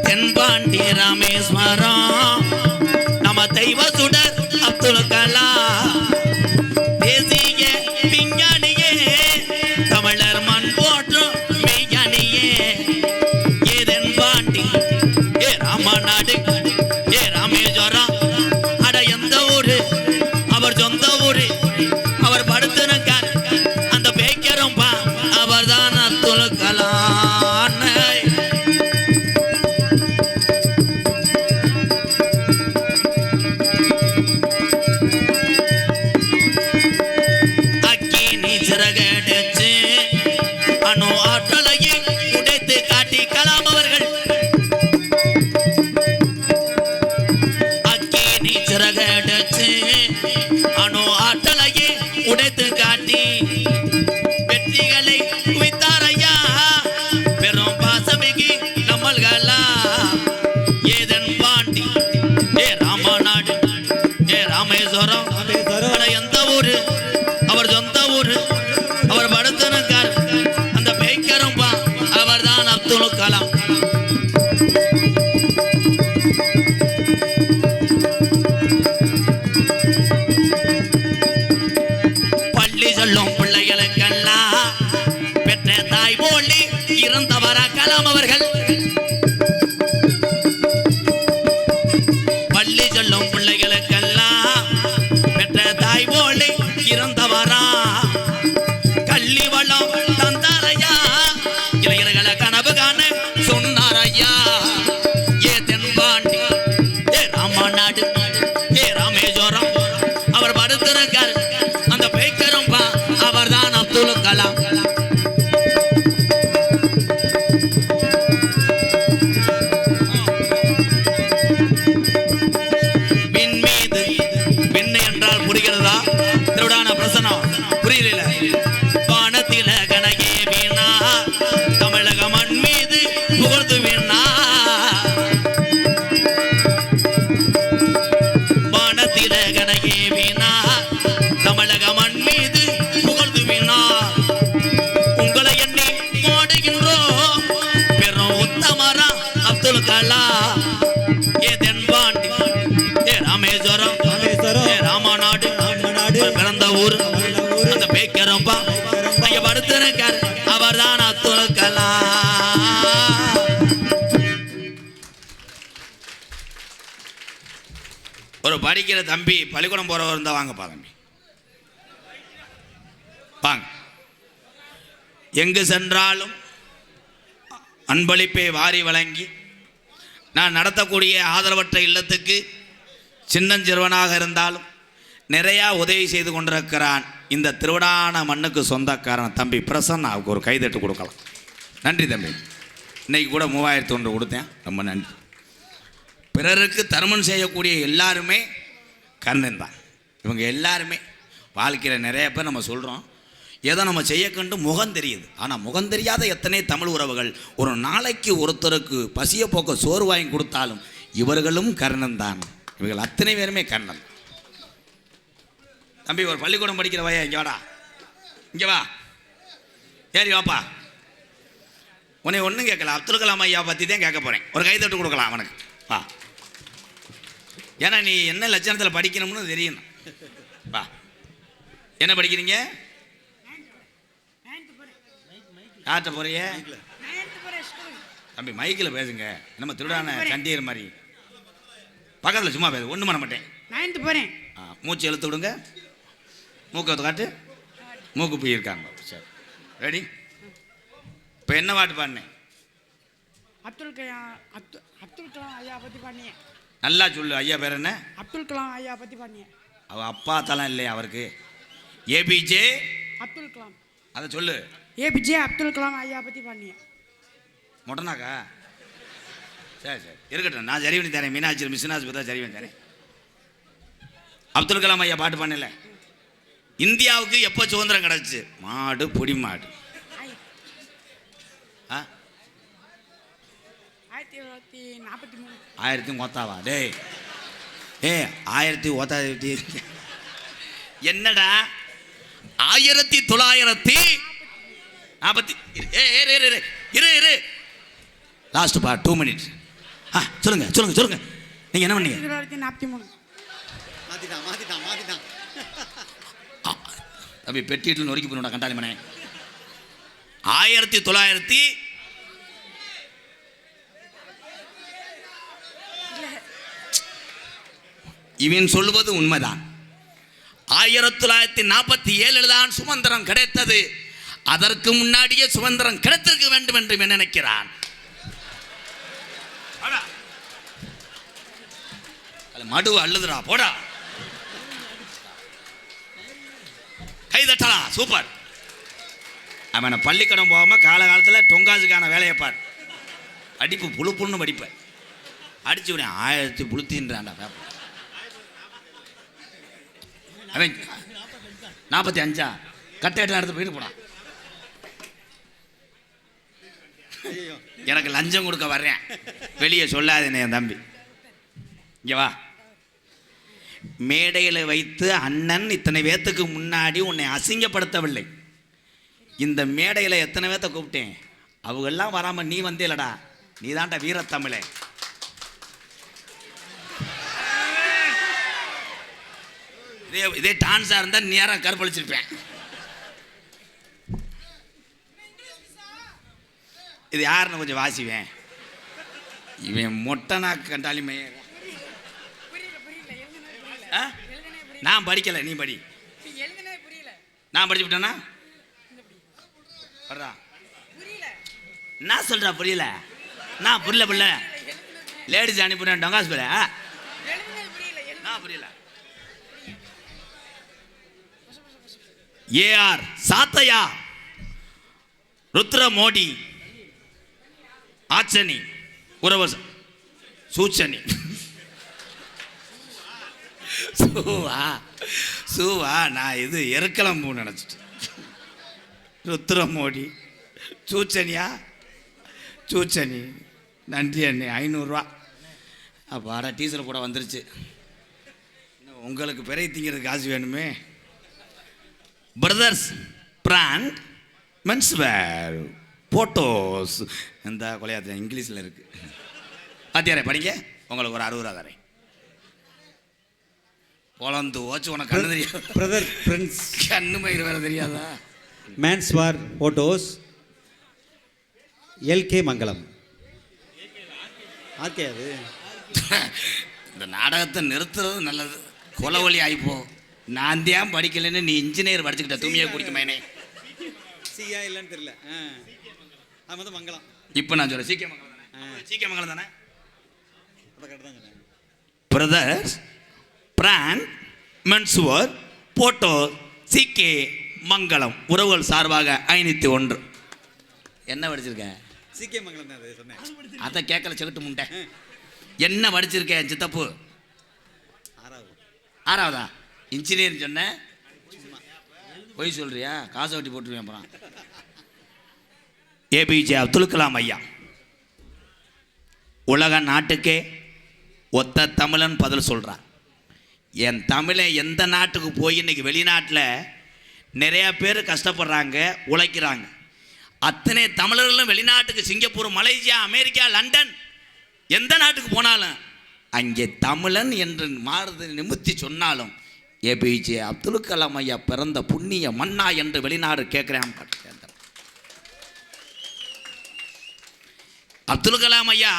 தென்பாண்டி ராமேஸ்வரம் நம்ம தெய்வ சுடர் அப்துல் கலாம், தேசிய விஞ்ஞானியே தமிழர் மண் போற்றும் மெய்ஞானியே. ஏதென்பாண்டி ஏ ராமநாடு ஏ ராமேஸ்வரம், அட எந்த ஊரு அவர் சொந்த ஊரு, அவர் படுத்திருக்கார் அந்த பேக்கரும் பா அவர் தான் அப்துல் கலாம். சிறகடிச்சு அணு ஆற்றலையை உடைத்து காட்டி கலாம் அவர்கள், அக்கேனி சிறகடிச்சு அணு ஆற்றலையை உடைத்து காட்டி வெற்றிகளை குவித்தார் ஐயா. பெரும் பாசமிகு நம்மள்களா. ஏதன் பாண்டி ஏ ராமநாடு ஏ ராமேஸ்வரம், எந்த ஊரு அவர் சொந்த ஊரு, அவர் படுத்திருக்கார் அந்த பேக்கரும் பா அவர் தான் அப்துல் கலாம். பள்ளி சொல்லும் பிள்ளைகளுக்கெல்லாம் பெற்ற தாய் போலி இருந்தவரா கலாம் அவர்கள். பள்ளி சொல்லும் பிள்ளைகளுக்கெல்லாம் பெற்ற தாய் போலி இருந்தவரா, கள்ளி வளம் தந்தாரையா, இளைஞர்களை கனவு காண சொன்னாரையா. ஏ தென்பாண்டி ஏ ராமநாடு ஏ ராமேஸ்வரம், அவர் படுத்திருக்கார் அந்த பேக்கரும் பா அவர் தான் அப்துல் கலாம். விண்மீது விண்ணை என்றால் புரிகிறதா? திருவிடான பிரசனம் புரியல. வானத்தில கனகே வீணா தமிழக மண் மீது புகழ்ந்து வீணா, வானத்தில கனகே வீணா தமிழக மண் மீது புகழ்ந்து வீணா. உங்களை எண்ணி ஓடுகின்றோம் பெரும் உத்தமரா அப்துல் கலாம். ஏ தென்பாண்டி ஏ ராமேஸ்வரம் ஏ ராமநாடு பிறந்த ஊர் அந்த பேக்கரம்பா அங்க படுத்திருக்கார் அவர் தான் அப்துல் கலாம். ஒரு படிக்கிற தம்பி பள்ளிக்கூடம் போறவர் இருந்தா வாங்கப்பா தம்பி வாங்க. எங்கு சென்றாலும் அன்பளிப்பை வாரி வழங்கி நான் நடத்தக்கூடிய ஆதரவற்ற இல்லத்துக்கு சின்னஞ்சிறுவனாக இருந்தாலும் நிறையா உதவி செய்து கொண்டிருக்கிறான் இந்த திருவிடான மண்ணுக்கு சொந்தக்காரன் தம்பி பிரசன்னாவுக்கு ஒரு கைதட்டு கொடுக்கலாம். நன்றி தம்பி. இன்னைக்கு கூட 3100 கொடுத்தேன், ரொம்ப நன்றி. பிறருக்கு தர்மம் செய்யக்கூடிய எல்லாருமே கர்ணன் தான். இவங்க எல்லாருமே வாழ்க்கையில் நிறைய பேர் நம்ம சொல்கிறோம் ஏதோ நம்ம செய்ய கண்டு முகம் தெரியுது, ஆனால் முகம் தெரியாத எத்தனை தமிழ் உறவுகள் ஒரு நாளைக்கு ஒருத்தருக்கு பசியை போக்க சோறு வாங்கி கொடுத்தாலும் இவர்களும் கர்ணன் தான். இவர்கள் அத்தனை பேருமே கர்ணன். தம்பி ஒரு பள்ளிக்கூடம் படிக்கிற வயா, இங்கே வாடா, இங்கே வா, ஏறி வாப்பா. உன்னை ஒன்றும் கேட்கல, அப்துல் கலாம் ஐயா பற்றி தான் கேட்க போகிறேன். ஒரு கை தட்டு கொடுக்கலாம் அவனுக்கு, வா. ஏன்னா நீ என்ன லட்சணத்தில் படிக்கணும்னு தெரியணும். வா, என்ன படிக்கிறீங்க? யார்கிட்ட போறிய? தம்பி மைக்கில் பேசுங்க, நம்ம திருடான சண்டியர் மாதிரி. பக்கத்தில் சும்மா பேசு, ஒன்றும் பண்ண மாட்டேன். 9th போகிறேன். மூச்சு இழுத்து விடுங்க, மூக்கை காட்டு, மூக்கு போயிருக்காங்க. சரி, ரெடி? இப்போ என்ன பாட்டு பாடினேன்? அப்துல் கலாம் ஐயா பற்றி பாடினேன். நல்லா சொல்லு. ஐயா பேர் என்ன? அப்துல் கலாம் ஐயா பற்றி பாடினேன். அவள் அப்பா தலம் இல்லையா அவருக்கு? ஏபிஜே அப்துல் கலாம். அதை சொல்லு. ஏபிஜே அப்துல் கலாம் ஐயா பற்றி பாடினேன். மொட்டனாக்கா? சரி சரி இருக்கட்டும், நான் சரி பண்ணி தரேன். மீனாட்சி மிஷினாஸ் பார்த்தா சரி பண்ணி தரேன். அப்துல் கலாம் ஐயா பாட்டு பண்ணல. இந்தியாவுக்கு எப்போ சுதந்திரம் கிடச்சி? மாடு பொடி மாடு. 1943. 1000 ஒத்தாவா? டேய் 1000 என்னடா 1940 இரு லாஸ்ட் பா 2 மினிட்ஸ். சொல்லுங்க சொல்லுங்க சொல்லுங்க. நீங்க என்ன பண்ணீங்க? 1943. மாத்திட்டான். தம்பி பெட்டிட்டு நொறுக்கி போனோட கண்டாளி மனே. 1900 இவன் சொல்லுவது உண்மைதான். 1947 தான் சுதந்திரம் கிடைத்தது. அதற்கு முன்னாடியே சுதந்திரம் கிடைத்திருக்க வேண்டும் என்று நினைக்கிறான். மடு அள்ளுதுடா, போடா, கைதட்டலாம். சூப்பர். அவனை பள்ளிக்கூடம் போகாம காலகாலத்தில் டொங்காசுக்கான வேலையை பார். அடிப்பு புழுப்புன்னு படிப்பேன். அடிச்சு விட 1000 புளுத்தின்றான்டா பேப்பர். அவன் 45 கட்டையெல்லாம் எடுத்து போயிட்டு போனான். எனக்கு லஞ்சம் கொடுக்க வர்றேன், வெளியே சொல்லாதேன்னு என் தம்பி. இங்கே வா. மேடையில் வைத்து அண்ணன் இத்தனை பேத்துக்கு முன்னாடி உன்னை அசிங்கப்படுத்தவில்லை. இந்த மேடையில் எத்தனை பேர்த்த கூப்பிட்டேன், அவங்கெல்லாம் வராமல் நீ வந்தேலடா. நீ தான்டா வீரத்தமிழே. இதே டான்ஸாக இருந்தால் நேராக கற்பழிச்சிருப்பேன். இது யாருன்னு கொஞ்சம் வாசிவேன். இவன் மொட்டனா கண்டாலி மைய. நான் படிக்கலை, நீ படி. நான் படிச்சு விட்டேன்னா என்ன சொல்ற? புரியல. நான் புரியல. லேடிஸ் அனுப்பினேன் டொங்காஸ் பேர. நான் புரியல. ஏஆர் சாத்தையா, ருத்ர மோடி, ஆச்சனி, உறவு சூச்சனி, சூவா நான் இது எருக்கலம்பூ நினச்சிட்டு. ருத்ர மோடி, சூச்சனியா, சூச்சனி. நன்றி அண்ணே, 500 ரூபா. அப்பாடா டீசல் கூட வந்துருச்சு. உங்களுக்கு பெரிய திங்கிறதுக்கு காசு வேணுமே. Brothers brand menswear photos. இந்த கொலையாத இங்கிலீஷில் இருக்குது. பாத்தியாரே படிங்க. உங்களுக்கு ஒரு 60 ரூபா தரேன். பொழந்து ஓச்சு. உனக்கு கண்ணு தெரியாது? பிரதர் ஃப்ரெண்ட்ஸ் கண்ணு மயிறு வேறு தெரியாதா? மேன்ஸ்வார் போட்டோஸ், எல்கே மங்கலம். ஆர்கே அது. இந்த நாடகத்தை நிறுத்துறது நல்லது. கொலவழி ஆகிப்போ. நான் தான் படிக்கலைன்னு நீ இன்ஜினியர் படிச்சுக்கிட்ட தூமியை குடிக்குமேனே. சியா இல்லைன்னு தெரியல. அது வந்து மங்கலம். இப்போ நான் சொல்கிறேன் சீக்கிய மங்கலம் தானே? சீக்கிய மங்கலம் தானே? தான் பிரதர்ஸ் பிராண்ட் மென்ஸ்வர் போட்டோ சிகே மங்கலம் உறவுகள் சார்பாக 501. என்ன படிச்சிருக்கேன்? சிகே மங்கலம் தான் அது சொன்னேன். அதை கேட்கல செகட்டு முண்டை. என்ன படிச்சிருக்கேன் சித்தப்பு? 6வதா? இன்ஜினியர் சொன்னேன். போய் சொல்றியா? காசை வட்டி போட்டுருவேன் அப்புறம். ஏபிஜே அப்துல் கலாம் ஐயா உலக நாட்டுக்கே ஒத்த தமிழன் பதில் சொல்கிறான். என் தமிழை எந்த நாட்டுக்கு போய் இன்னைக்கு வெளிநாட்டில் நிறையா பேர் கஷ்டப்படுறாங்க, உழைக்கிறாங்க. அத்தனை தமிழர்களும் வெளிநாட்டுக்கு சிங்கப்பூர், மலேசியா, அமெரிக்கா, லண்டன் எந்த நாட்டுக்கு போனாலும் அங்கே தமிழன் என்று மாறுதல் நிமித்தி சொன்னாலும் ஏபிஜே அப்துல் கலாம் ஐயா பிறந்த புண்ணிய மன்னா என்று வெளிநாடு கேட்குறேன். அப்துல் கலாம் ஐயா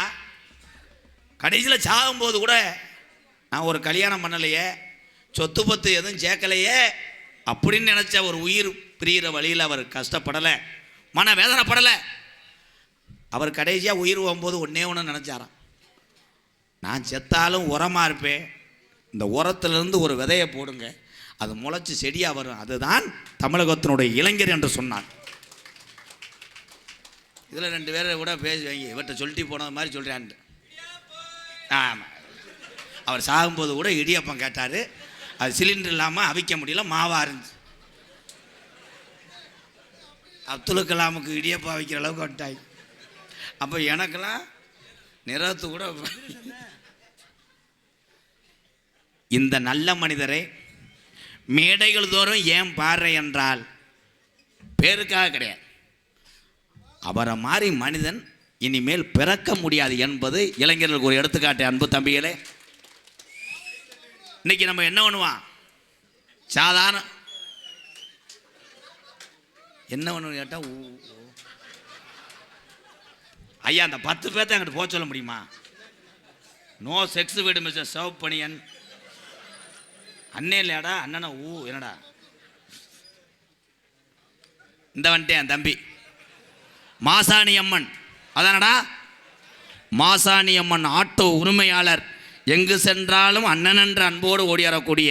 கடைசியில் சாகும்போது கூட நான் ஒரு கல்யாணம் பண்ணலையே, சொத்து பத்து எதுவும் சேர்க்கலையே அப்படின்னு நினச்ச ஒரு உயிர் பிரிகிற வழியில் அவர் கஷ்டப்படலை, மன வேதனைப்படலை. அவர் கடைசியாக உயிர் போகும்போது ஒன்று நினச்சாராம், நான் செத்தாலும் உரமாக இருப்பேன், இந்த உரத்திலிருந்து ஒரு விதையை போடுங்க, அது முளைச்சி செடியாக வரும், அதுதான் தமிழகத்தினுடைய இளைஞர் என்று சொன்னார். இதில் 2 பேரை கூட பேசுவாங்க, இவர்கிட்ட சொல்லிட்டு போனது மாதிரி சொல்கிறான்ட்டு. ஆமாம், அவர் சாகும்போது கூட இடியப்பம் கேட்டார், அது சிலிண்டர் இல்லாமல் அவிக்க முடியல, மாவாக இருந்துச்சு. அப்துல் கலாமுக்கு இடியப்பம் அவிக்கிற அளவுக்கு வந்துட்டாங்க. அப்போ எனக்கெல்லாம் நிறத்து கூட. இந்த நல்ல மனிதரை மேடைகள் தோறும் ஏன் பாடுற என்றால் பேருக்காக கிடையாது, அவரை மாதிரி மனிதன் இனிமேல் பிறக்க முடியாது என்பது இளைஞர்களுக்கு ஒரு எடுத்துக்காட்டு. அன்பு தம்பிகளே, இன்னைக்கு நம்ம என்ன பண்ணுவான், சாதாரண என்ன ஒன்று கேட்டால் ஐயா அந்த 10 பேர்த்த என்கிட்ட போக சொல்ல முடியுமா, நோ செக்ஸ் வீடு மிஸ்டர் சர்வ் பணியன் அண்ணே இல்லையாடா, அண்ணனா என்னடா இந்த வந்துட்டேன் என் தம்பி மாசாணி அம்மன், அதானடா மாசாணி அம்மன் ஆட்டோ உரிமையாளர், எங்கு சென்றாலும் அண்ணன் என்ற அன்போடு ஓடியாரக்கூடிய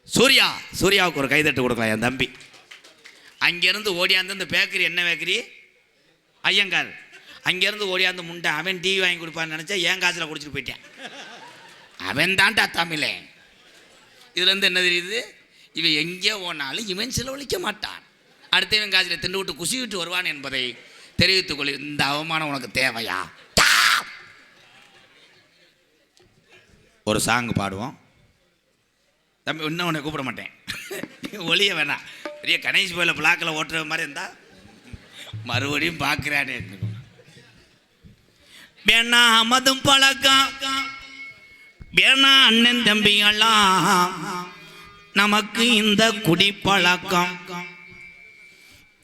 சூர்யாவுக்கு ஒரு கைதட்டு கொடுக்கலாம் என் தம்பி. அங்கேருந்து ஓடியாந்து இந்த பேக்கரி, என்ன பேக்கரி, ஐயங்கார், அங்கேருந்து ஓடியாந்து முண்டை, அவன் டீ வாங்கி கொடுப்பான்னு நினச்சா என் காசில் குடிச்சிட்டு போயிட்டேன். அவன் தான்டா தமிழே. இதுலேருந்து என்ன தெரியுது, இவன் எங்கே போனாலும் இவன் செலவழிக்க மாட்டான், அடுத்தவன் காசில் திண்டு விட்டு குசி விட்டு வருவான் என்பதை தெரிவித்துக்கொள். இந்த அவமானம் உனக்கு தேவையா? ஒரு சாங் பாடுவோம் தம்பி, இன்னும் உன்னை கூப்பிட மாட்டேன், ஒளிய வேணாம், பெரிய கணேஷ் போயில பிளாக்கில் ஓட்டுற மாதிரி இருந்தா மறுபடியும் பார்க்குறானே. வேணா மதும் பழக்கம், வேணா அண்ணன் தம்பிகளாம், நமக்கு இந்த குடிப்பழக்கம்.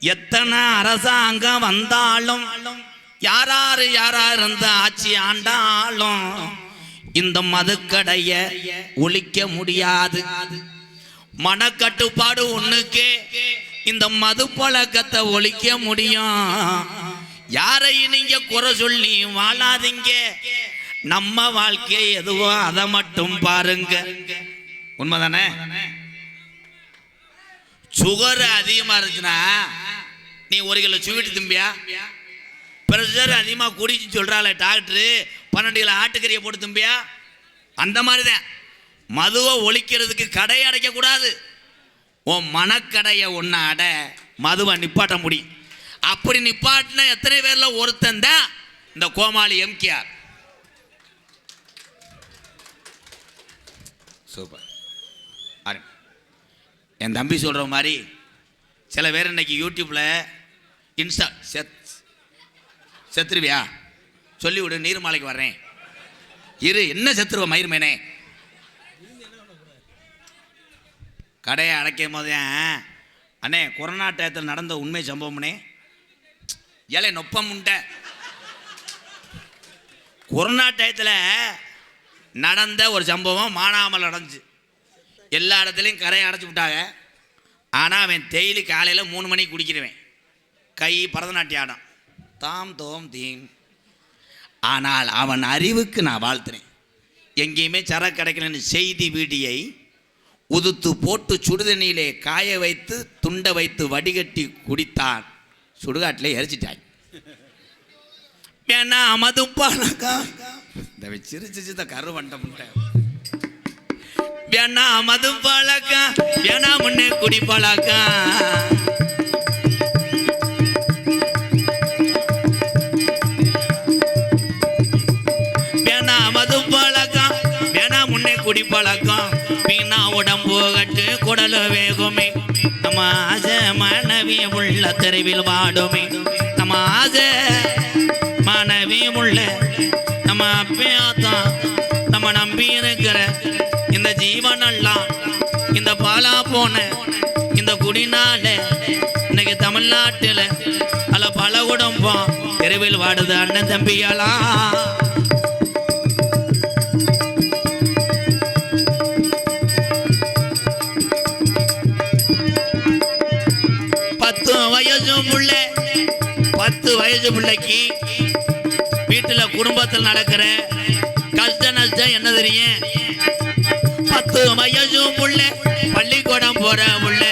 எத்தனை அரசாங்கம் வந்தாலும், யாராரு இருந்து ஆட்சி ஆண்டாலும், இந்த மதுக்கடைய ஒழிக்க முடியாது. மனக்கட்டுப்பாடு ஒண்ணுக்கே இந்த மது பழக்கத்தை ஒழிக்க முடியும். யாரையும் நீங்க குறை சொல்லி வாழாதீங்க, நம்ம வாழ்க்கை எதுவோ அதை மட்டும் பாருங்க. உண்மைதானே? சுகர் அதிகமா இருந்துச்சுன்னா நீ 1 கிலோ ஸ்வீட் திம்பியா? பிரஷர் அதிகமாக குடிச்சு சொல்றாள் டாக்டரு, 12 கிலோ ஆட்டுக்கறியை போட்டு திம்பியா? அந்த மாதிரி தான் மதுவை ஒழிக்கிறதுக்கு கடை அடைக்க கூடாது. உன் மனக்கடையை ஒன்று அட, மதுவை நிப்பாட்ட முடியும். அப்படி நிப்பாட்டினா எத்தனை பேர்ல ஒருத்தன் தான் இந்த கோமாளி எம்கேஆர். சூப்பர். என் தம்பி சொல்ற மாதிரி சில பேர் இன்னைக்கு யூடியூப்ல இன்ஸ்டா செத்துருவியா சொல்லி விடு, நீர்மாலைக்கு வர்றேன் இரு, என்ன செத்துருவ மயிர்மேனே. கடையை அடைக்கும் போதே அண்ணே கொரோனா டயத்தில் நடந்த உண்மை சம்பவம்னே, ஏழை நொப்பம் உண்ட கொரோனா டயத்தில் நடந்த ஒரு சம்பவம் மானாமல் நடந்துச்சு. எல்லா இடத்துலையும் கரையை அடைச்சி விட்டாங்க. ஆனால் அவன் டெய்லி காலையில் 3 மணிக்கு குடிக்கிறவன், கை பரதநாட்டியம் ஆடம், தாம் தோம் தீம். ஆனால் அவன் அறிவுக்கு நான் வாழ்த்துறேன். எங்கேயுமே சரக்கு கிடைக்கலன்னு செய்தி வீடியை உதுத்து போட்டு சுடுதண்ணியிலே காய வைத்து துண்டை வைத்து வடிகட்டி குடித்தான். சுடுகாட்டிலே எரிச்சிட்டாங்க. வேணா மதுப்பானக்கா இந்த சிரிச்சு இந்த கரு வண்ட முட்டை. வேணா மது பழக்கா, வேணா முன்னே குடி பழக்கா. வேணா மது பழக்க, குடிப்பழக்கம் வீணா உடம்பு கட்டு குடலு வேகுமே நம்ம ஆசை மனைவி உள்ள தெருவில் வாடுமே நம்ம ஆசை மனைவி உள்ள நம்ம அப்பையாத்தான் நம்ம நம்பி இருக்கிற இந்த ஜீவனெல்லாம் இந்த பாலா போன இந்த குடிநாள இன்னைக்கு தமிழ்நாட்டில் அல்ல பல குடும்பம் தெருவில் வாடுது அண்ணன் தம்பியெல்லாம். பத்து வயசு பிள்ளைக்கு வீட்டில் குடும்பத்தில் நடக்கிற கஷ்ட நஷ்டம் என்ன தெரியும்? 10 வயசு புள்ள பள்ளிக்கூடம் போற புள்ள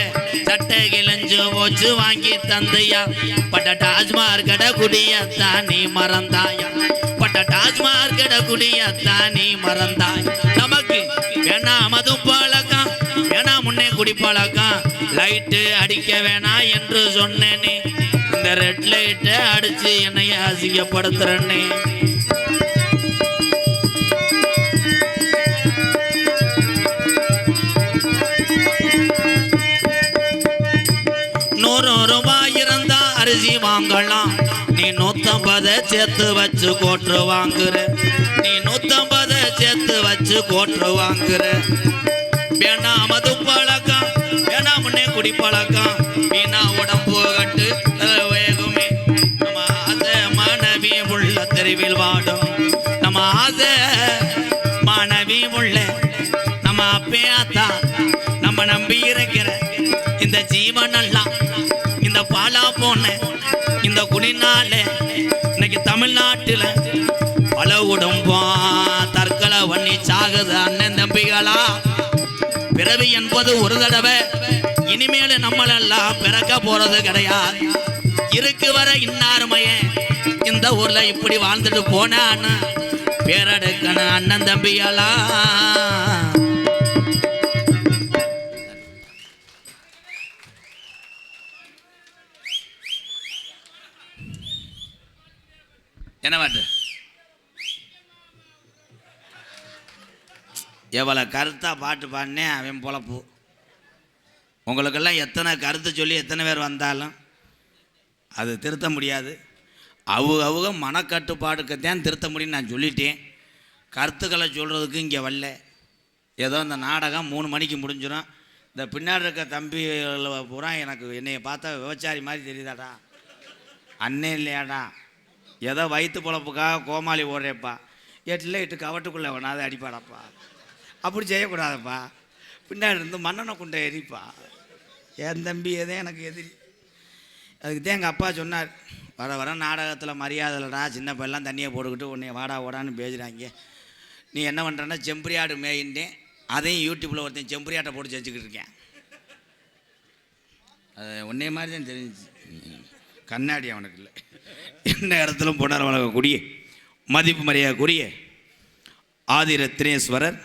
சட்டை கிழஞ்சு போச்சு வாங்கி தந்தையா பட்ட டாஸ்மார் கடை குடியத்தான் நீ மறந்தாயா பட்ட டாஸ்மார் கடை குடியத்தான் நீ மறந்தாய். நமக்கு வேணாம் மது பழக்கம் வேணாம் முன்னே குடி பழக்கம் லைட்டு அடிக்க வேணாம் என்று சொன்னேனே இந்த ரெட் லைட்டை அடிச்சு என்னைய அசிங்கப்படுத்துறேன்னே. ₹100 இருந்தா அரிசி வாங்கலாம் நீ 150 சேர்த்து வச்சு கோட்ரு வாங்குற நீ 150 சேர்த்து வச்சு கோட்ரு வாங்குற. வேணாம் மது பழக்கம் வேணாம் முன்னே குடி பழக்கம் வீணா உடம்பு கட்டு வேகுமே நம்ம ஆசை மனைவி உள்ள தெருவில் வாடும் நம்ம ஆசை மனைவி உள்ள நம்ம அப்பையாத்தா நம்ம நம்பி இருக்கிற இந்த ஜீவனெல்லாம் இந்த பாலா போன இந்த குடிநாள இன்னைக்கு தமிழ்நாட்டில் பல குடும்பம் தற்கொலை பண்ணி சாகுது அண்ணன் தம்பிகளா. பிறவி என்பது ஒரு தடவை இனிமேல் நம்மளெல்லாம் பிறக்க போறது கிடையாது. இருக்கு வர இன்னாருமைய இந்த ஊர்ல இப்படி வாழ்ந்துட்டு போனான்னு பேரெடுக்கணும் அண்ணன் தம்பிகளா. என்ன பாட்டு எவ்வளோ கருத்தாக பாட்டு பாடினேன் அவன் பொழப்பு. உங்களுக்கெல்லாம் எத்தனை கருத்து சொல்லி எத்தனை பேர் வந்தாலும் அது திருத்த முடியாது. அவங்க மனக்கட்டுப்பாடுக்கத்தான் திருத்த முடியும்னு நான் சொல்லிட்டேன். கருத்துக்களை சொல்கிறதுக்கு இங்கே வரல. ஏதோ இந்த நாடகம் 3 மணிக்கு முடிஞ்சிடும். இந்த பின்னாடி இருக்க தம்பி பூரா எனக்கு என்னைய பார்த்தா விபச்சாரி மாதிரி தெரியுதாடா அண்ணே இல்லையாடா ஏதோ வயிற்று பொழப்புக்காக கோமாளி ஓடுறேப்பா 8 கவட்டுக்குள்ளே வேணாத அடிப்பாடாப்பா அப்படி செய்யக்கூடாதப்பா பின்னாடி இருந்து மண்ணெண்ணை குண்டை எரிப்பா என் தம்பி எதே எனக்கு எதிரி. அதுக்கு தான் எங்கள் அப்பா சொன்னார் வர வர நாடகத்தில் மரியாதை இல்லைடா சின்ன பையெல்லாம் தண்ணியை போட்டுக்கிட்டு உன்னை வாடா ஓடான்னு பேசுகிறாங்க நீ என்ன பண்ணுறேன்னா செம்பரியாடு மேயின்றேன் அதையும் யூடியூப்பில் ஒருத்தன் செம்பரியாட்டை போட்டு செஞ்சுக்கிட்டு இருக்கேன். அது உன்னைய மாதிரி தான் தெரிஞ்சிச்சு கண்ணாடி அவனுக்கு இல்லை. என்ன இடத்திலும் புனர் வழங்கக்கூடிய மதிப்பு மரியாதைக்குரிய ஆதிரத்னேஸ்வரர்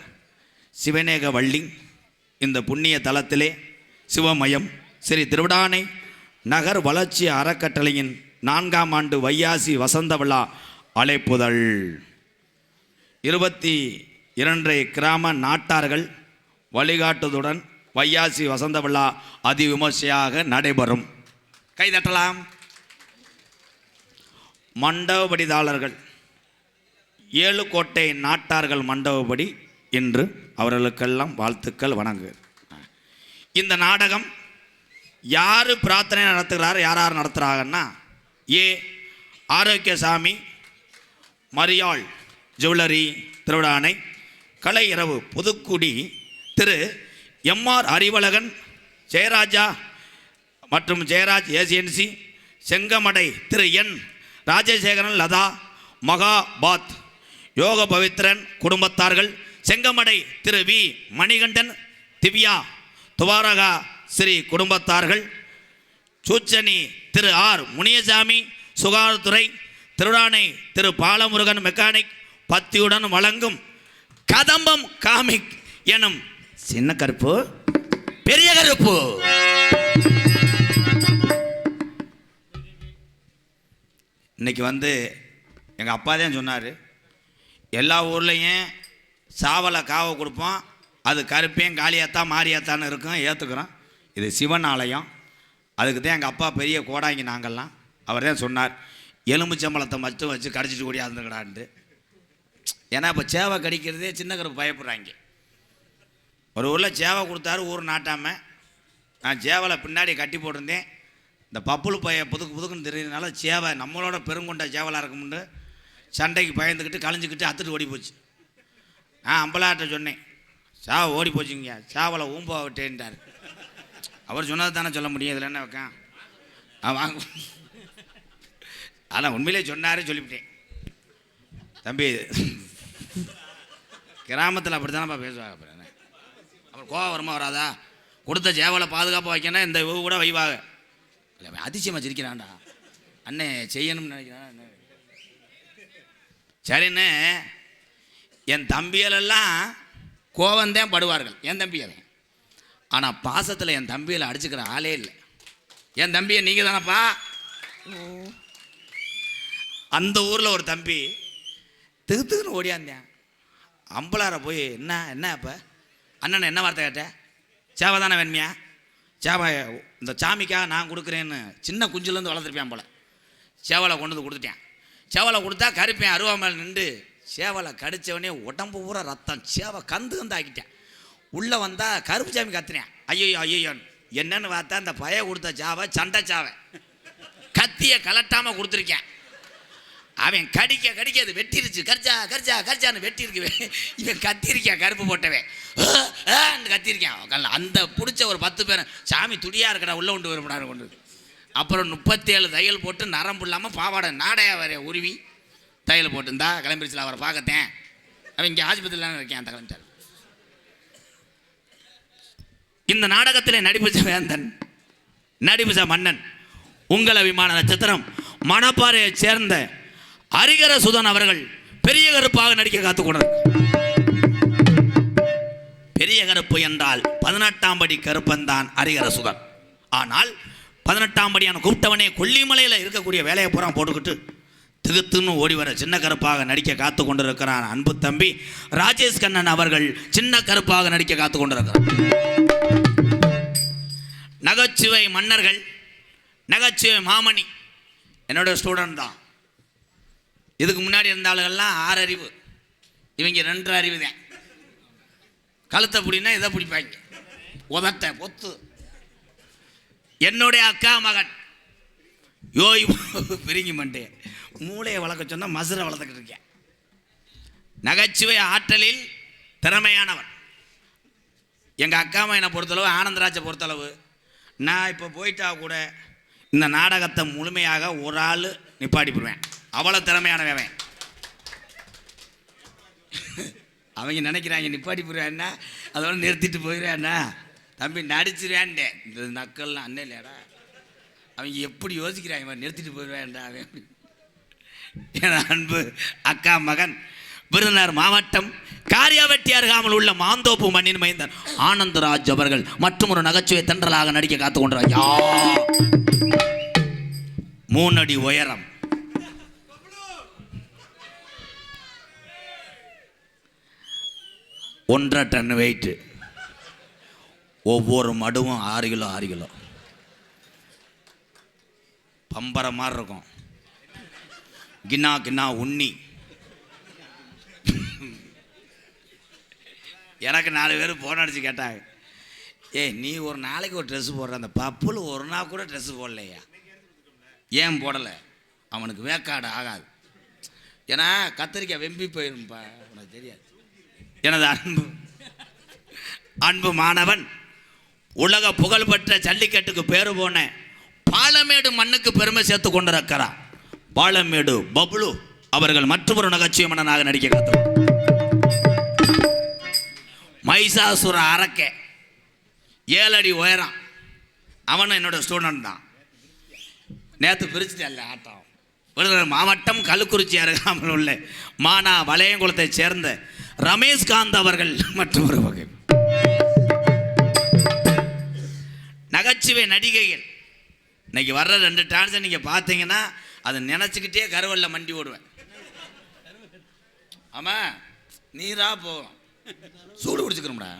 சிவநேக வள்ளி இந்த புண்ணிய தலத்திலே சிவமயம் ஸ்ரீ திருவிடானை நகர் வளர்ச்சி அறக்கட்டளையின் 4ஆம் ஆண்டு வையாசி வசந்த விழா அழைப்புதல் 22 கிராம நாட்டார்கள் வழிகாட்டுதுடன் வையாசி வசந்த விழா அதிவிமர்சையாக நடைபெறும். கைதட்டலாம். மண்டபப்படிதாளர்கள் 7 கோட்டை நாட்டார்கள் மண்டபப்படி என்று அவர்களுக்கெல்லாம் வாழ்த்துக்கள் வணங்கு. இந்த நாடகம் யார் பிரார்த்தனை நடத்துகிறார் யார் நடத்துகிறாங்கன்னா ஏ ஆரோக்கியசாமி மரியாள் ஜுவல்லரி திருவிழானை கலை இரவு புதுக்குடி திரு எம்ஆர் அறிவழகன் ஜெயராஜா மற்றும் ஜெயராஜ் ஏசியன்சி செங்கமடை திரு என் ராஜசேகரன் லதா மகாபாத் யோக பவித்ரன் குடும்பத்தார்கள் செங்கமடை திரு வி மணிகண்டன் திவ்யா துவாரகா ஸ்ரீ குடும்பத்தார்கள் சூச்சனி திரு ஆர் முனியசாமி சுகாதாரத்துறை திருடானை திரு பாலமுருகன் மெக்கானிக் பத்தியுடன் வழங்கும் கதம்பம் காமிக் எனும் சின்ன கருப்பு பெரிய கருப்பு. இன்னைக்கு எங்கள் அப்பா தான் சொன்னார் எல்லா ஊர்லேயும் சாவலை காவை கொடுப்போம் அது கருப்பேன் காளியாத்தான் மாரியாத்தான்னு இருக்கும், ஏற்றுக்கிறோம். இது சிவன் ஆலயம். அதுக்கு தான் எங்கள் அப்பா பெரிய கோடாங்கி நாங்கள்லாம். அவர் தான் சொன்னார், எலும்புச்சம்பளத்தை மட்டும் வச்சு கடிச்சிட்டு கூடியாந்துக்கடான்ட்டு. ஏன்னா இப்போ சேவை கடிக்கிறதே சின்ன கருப்பு பயப்படுறாங்க. ஒரு ஊரில் சேவை கொடுத்தாரு, ஊர் நாட்டாமல். நான் சேவலை பின்னாடி கட்டி போட்டிருந்தேன். இந்த பப்புளு பைய புதுக்குன்னு தெரியறதுனால சேவை நம்மளோட பெருங்கொண்ட சேவலாக இருக்கும்னு சண்டைக்கு பயந்துக்கிட்டு கழிஞ்சிக்கிட்டு அத்துட்டு ஓடி போச்சு. நான் அம்பலாட்ட சொன்னேன், சாவை ஓடி போச்சுங்க, சாவலை ஊம்பா விட்டேன்ட்டார். அவர் சொன்னது தானே சொல்ல முடியும், இதில் என்ன வைக்கான் வாங்க. ஆனால் உண்மையிலே சொன்னாரே சொல்லிவிட்டேன். தம்பி கிராமத்தில் அப்படி தானேப்பா பேசுவாங்க. அப்புறம் கோவம் வருமா வராதா? கொடுத்த சேவலை பாதுகாப்பாக வைக்கணும், இந்த இவ கூட வைவாங்க. இல்லை அதிசயமாக சிரிக்கிறான்டா, அண்ணே செய்யணும்னு நினைக்கிறான். சரின்னு என் தம்பிகளெல்லாம் கோவந்தான் படுவார்கள், என் தம்பிகளை. ஆனால் பாசத்தில் என் தம்பிகளை அடிச்சுக்கிற ஆளே இல்லை. என் தம்பியை நீங்கள் தானப்பா. அந்த ஊரில் ஒரு தம்பி திகுத்துக்குன்னு ஓடியாந்தேன். அம்பலார போய் என்ன அப்போ அண்ணனை என்ன வார்த்தை கேட்டேன்? சேவை தானே வேணுமியா? சேவை இந்த சாமிக்காக நான் கொடுக்குறேன்னு சின்ன குஞ்சுலேருந்து வளர்த்துருப்பேன் போல். சேவலை கொண்டு வந்து கொடுத்துட்டேன். சேவலை கொடுத்தா கருப்பேன் அருவா மேலே நின்று சேவலை கடித்தவனே உடம்பு பூரா ரத்தம், சேவை கந்து ஆக்கிட்டேன். உள்ளே வந்தால் கருப்பு சாமி கத்துனேன், ஐயோன்னு. என்னன்னு பார்த்தா அந்த பய கொடுத்த சாவை சண்டை சாவை, கத்தியை கலட்டாமல் கொடுத்துருக்கேன். அவன் கடிக்க அது வெட்டிருச்சு, கரிச்சான்னு வெட்டிருக்கு. இவன் கத்திருக்கான், கருப்பு போட்டவன் கத்திருக்கான். அந்த பிடிச்ச ஒரு 10 பேர் சாமி துடியாக இருக்கடா உள்ளே கொண்டு வருமானு கொண்டு. அப்புறம் 37 தையல் போட்டு நரம்பு இல்லாமல் பாவாடை நாடையா வர உருவி தையல் போட்டு இருந்தா கிளம்பிடுச்சுல. அவரை பார்க்கத்தேன், அவன் இங்கே ஆஸ்பத்திரியில் இருக்கேன். அந்த கிளம்பிட்டார். இந்த நாடகத்தில் நடிப்புச்ச வேந்தன், நடிப்புச்ச மன்னன், உங்கள் அபிமான நட்சத்திரம் மணப்பாறையை சேர்ந்த ஹரிகர சுதன் அவர்கள் பெரிய கருப்பாக நடிக்க காத்துக்கொண்டார். பெரிய கருப்பு என்றால் 18ஆம் படி கருப்பன்தான் ஹரிகர சுதன். ஆனால் 18ஆம் படியான கூப்பிட்டவனே கொல்லிமலையில் இருக்கக்கூடிய வேலையை பூரா போட்டுக்கிட்டு திகுத்துன்னு ஓடி வர சின்ன கருப்பாக நடிக்க காத்து கொண்டிருக்கிறான் அன்பு தம்பி ராஜேஷ் கண்ணன் அவர்கள். சின்ன கருப்பாக நடிக்க காத்து கொண்டிருக்கிறார். நகைச்சுவை மன்னர்கள், நகைச்சுவை மாமணி என்னோட ஸ்டூடெண்ட் தான். இதுக்கு முன்னாடி இருந்த ஆளுகள்லாம் 6 அறிவு, இவங்க 2 அறிவு தான். கழுத்தை பிடினா இதை பிடிப்பாங்க, உதட்ட பொத்து. என்னுடைய அக்கா மகன் யோய் பிரிங்கி மண்டே மூளையை வளர்க்க சொன்னால் மசுரை வளர்த்துக்கிட்டு இருக்கேன். நகைச்சுவை ஆற்றலில் திறமையானவன். எங்கள் அக்கா மகனை பொறுத்தளவு, ஆனந்தராஜை பொறுத்தளவு, நான் இப்போ போயிட்டா கூட இந்த நாடகத்தை முழுமையாக ஒரு ஆள் நிப்பாட்டி போடுவேன். அவ்வளோ திறமையானவன். அவங்க நினைக்கிறாங்க நிப்பாட்டி போடுவேன்னா அதோட நிறுத்திட்டு போயிடுவேன்னா. தம்பி நடிச்சிருவேன்டேன். இந்த நக்கல்லாம் அண்ணன் இல்லையாடா, அவங்க எப்படி யோசிக்கிறாங்க, நிறுத்திட்டு போயிடுவேன்டா அவன். என் அன்பு அக்கா மகன் விருதுநகர் மாவட்டம் காரியாவெட்டி அருகாமல் உள்ள மாந்தோப்பு மண்ணின் மைந்தன் ஆனந்தராஜ் அவர்கள் மற்றும் ஒரு நகைச்சுவை தென்றலாக நடிக்க காத்து கொண்டார். 3 அடி உயரம், 1.5 டன் வெயிட்டு, ஒவ்வொரு மடுவும் 6 கிலோ. பம்பரை மாதிரி இருக்கும். கின்னா உண்ணி. எனக்கு 4 பேர் போன் அடிச்சு கேட்டாங்க, ஏய் நீ ஒரு நாளைக்கு ஒரு ட்ரெஸ்ஸு போடுற, அந்த பப்புல ஒரு நாள் கூட ட்ரெஸ்ஸு போடலையா? ஏன் போடலை? அவனுக்கு வேக்காடு ஆகாது. ஏன்னா கத்திரிக்காய் வெம்பி போயிருப்பா, உனக்கு தெரியாது. எனது அன்பு மாணவன், உலக புகழ்பெற்ற ஜல்லிக்கட்டுக்கு பேரு போன பாலமேடு மண்ணுக்கு பெருமை சேர்த்து கொண்டிருக்கிறார் பாலமேடு பப்ளு அவர்கள் மற்றொரு நகைச்சுவை மன்னனாக நடிக்க காத்து. மைசாசுர அரக்கை 7 அடி உயரம், அவனும் என்னோட ஸ்டூடெண்ட் தான். நேற்று பிரிச்சுட்டேன்ல ஆட்டம். விருதுநகர் மாவட்டம் கள்ளக்குறிச்சி அருகாமல் உள்ள மானா வளையங்குளத்தை சேர்ந்த ரமேஷ்காந்த் அவர்கள் மற்றொரு வகை நகைச்சுவை நடிகைகள். இன்னைக்கு வர்ற 2 டான்ஸை நீங்கள் பார்த்தீங்கன்னா அதை நினச்சிக்கிட்டே கருவல்ல மண்டி ஓடுவேன். ஆமாம், நீராக போகும், சூடு குடிச்சுக்கிறோம்டா.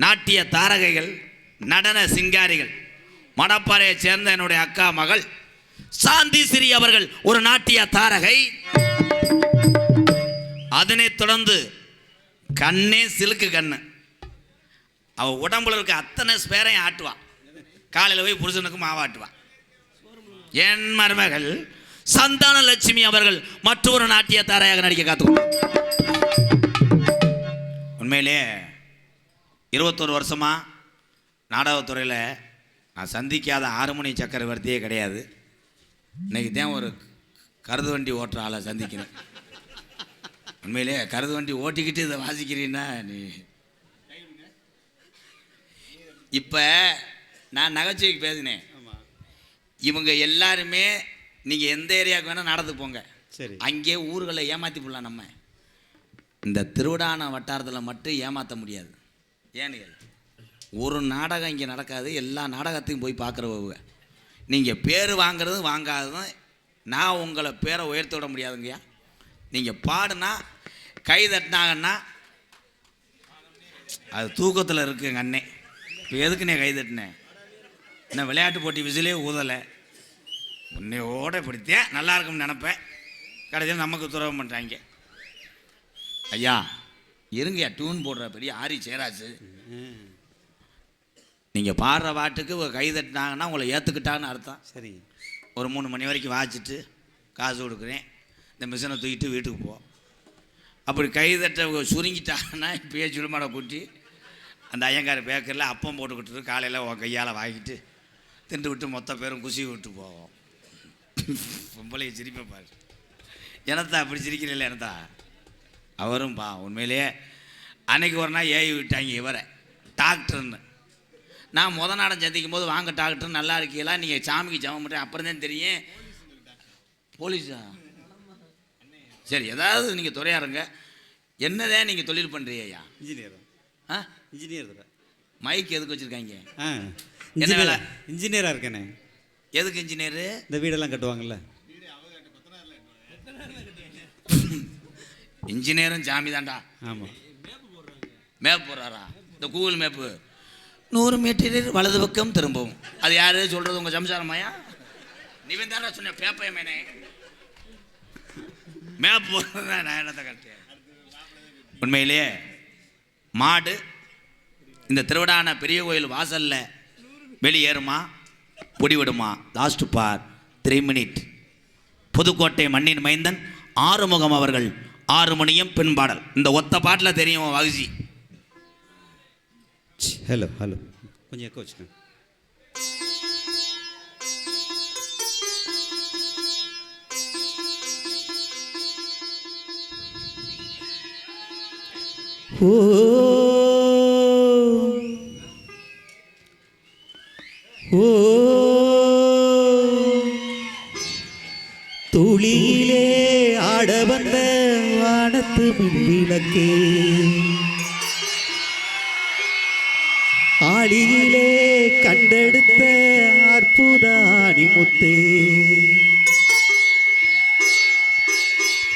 நாட்டிய தாரகைகள், நடன சிங்காரிகள். மணப்பாறையை சேர்ந்த என்னுடைய அக்கா மகள் சாந்தி ஸ்ரீ அவர்கள் ஒரு நாட்டிய தாரகை. அதனைத் தொடர்ந்து கண்ணே சிலுக்கு கண்ணு, அவள் உடம்புல இருக்க அத்தனை ஸ்பேரையும் ஆட்டுவான். காலையில் போய் புருஷனுக்கு மாவாட்டுவான். என் மருமகள் சந்தான லட்சுமி அவர்கள் மற்றொரு நாட்டிய தாரையாக நடிக்க காத்துக்கணும். உண்மையிலே 21 வருஷமா நாடகத்துறையில் நான் சந்திக்காத 6 மணி சக்கரவர்த்தியே கிடையாது. இன்னைக்கு தான் ஒரு கருது வண்டி ஓட்டுற ஆளை சந்திக்கணும். உண்மையிலே கருது வண்டி ஓட்டிக்கிட்டு இதை வாசிக்கிறீன்னா நீ. இப்போ நான் நகைச்சுவைக்கு பேசினேன். இவங்க எல்லாருமே நீங்கள் எந்த ஏரியாவுக்கு வேணால் நடந்து போங்க, சரி, அங்கே ஊர்களை ஏமாற்றி போடலாம். நம்ம இந்த திருவிடான வட்டாரத்தில் மட்டும் ஏமாற்ற முடியாது. ஏன்னு ஒரு நாடகம் இங்கே நடக்காது. எல்லா நாடகத்தையும் போய் பார்க்குறவங்க நீங்கள் பேர் வாங்கிறது வாங்காததும் நான் உங்களை பேரை உயர்த்த விட முடியாதுங்கய்யா. நீங்கள் பாடுனா கை தட்டினாங்கன்னா அது தூக்கத்தில் இருக்குங்க அண்ணே. இப்போ எதுக்குண்ணே கை தட்டினேன்? என்ன விளையாட்டு போட்டி விசிலே ஊதலை, உன்னையோட இப்படித்தேன் நல்லா இருக்கும்னு நினப்பேன். கடைசியில் நமக்கு துறவு பண்ணுறாங்க. ஐயா இருங்கய்யா, டியூன் போடுற பெரிய ஆரி சேராச்சு. நீங்கள் பாடுற பாட்டுக்கு கை தட்டினாங்கன்னா உங்களை ஏற்றுக்கிட்டான்னு அர்த்தம். சரி, ஒரு 3 மணி வரைக்கும் வாச்சிட்டு காசு கொடுக்குறேன், இந்த மிஷினை தூக்கிட்டு வீட்டுக்கு போ. அப்படி கை தட்ட சுருங்கிட்டாங்கன்னா இப்பயே சுடுமாடை கூட்டி அந்த ஐயங்கார பேக்கரில் அப்பம் போட்டுக்கிட்டு காலையில் உன் கையால் வாங்கிட்டு திண்டு விட்டு மொத்த பேரும் குசி விட்டு போவோம். பொம்பளையை சிரிப்பை பாரு. எனத்தா அப்படி சிரிக்கிறீங்களே எனத்தா? அவரும் உண்மையிலேயே அன்னைக்கு ஒரு நாள் ஏவி விட்டாங்க இவரை டாக்டர்னு. நான் நாடம் சந்திக்கும் போது வாங்க டாக்டர் நல்லா இருக்கீங்களா, நீங்கள் சாமிக்கு ஜபம் பண்ணுறேன். அப்புறம் தான் தெரியும் போலீஸா. சரி, ஏதாவது நீங்கள் துறையாருங்க. என்னதான் நீங்கள் தொழில் பண்ணுறீங்கய்யா? இன்ஜினியர். இன்ஜினியர் தான். மைக் எதுக்கு வச்சுருக்காங்க? என்ன வேலை? இன்ஜினியராக இருக்கேனே. எதுக்கு இன்ஜினியரு? இந்த வீடெல்லாம் கட்டுவாங்கல்ல. இன்ஜினியரும் சாமி தான்டா. ஆமாம். மேப் போடுறாரா? இந்த கூகுள் மேப்பு 100 மீட்டர் வலது பக்கம் திரும்பவும். அது யாரு சொல்கிறது? உங்கள் சம்சாரமாயா? நீ தானே சொன்ன பேப்பையமேனே மேப் போடுறது தான். நான் என்னத்தை கட்டேன்? உண்மையிலேயே மாடு இந்த திருவிடான பெரிய கோயில் வாசலில் வெளியேறுமா பொடிவிடுமா? லாஸ்ட் பார் 3 மினிட். புதுக்கோட்டை மண்ணின் மைந்தன் ஆறுமுகம் அவர்கள் 6 மணியும் பின்பாடல். இந்த ஒத்த பாட்டில் தெரியும் வகுசி. ஹலோ ஹலோ, கொஞ்சம் எக்கோ வச்சுக்கோங்க. ஓ ஓ துளியிலே ஆட வந்த வானத்து மின்விளக்கே, ஆடியிலே கண்டெடுத்த அற்புதானி முத்தே,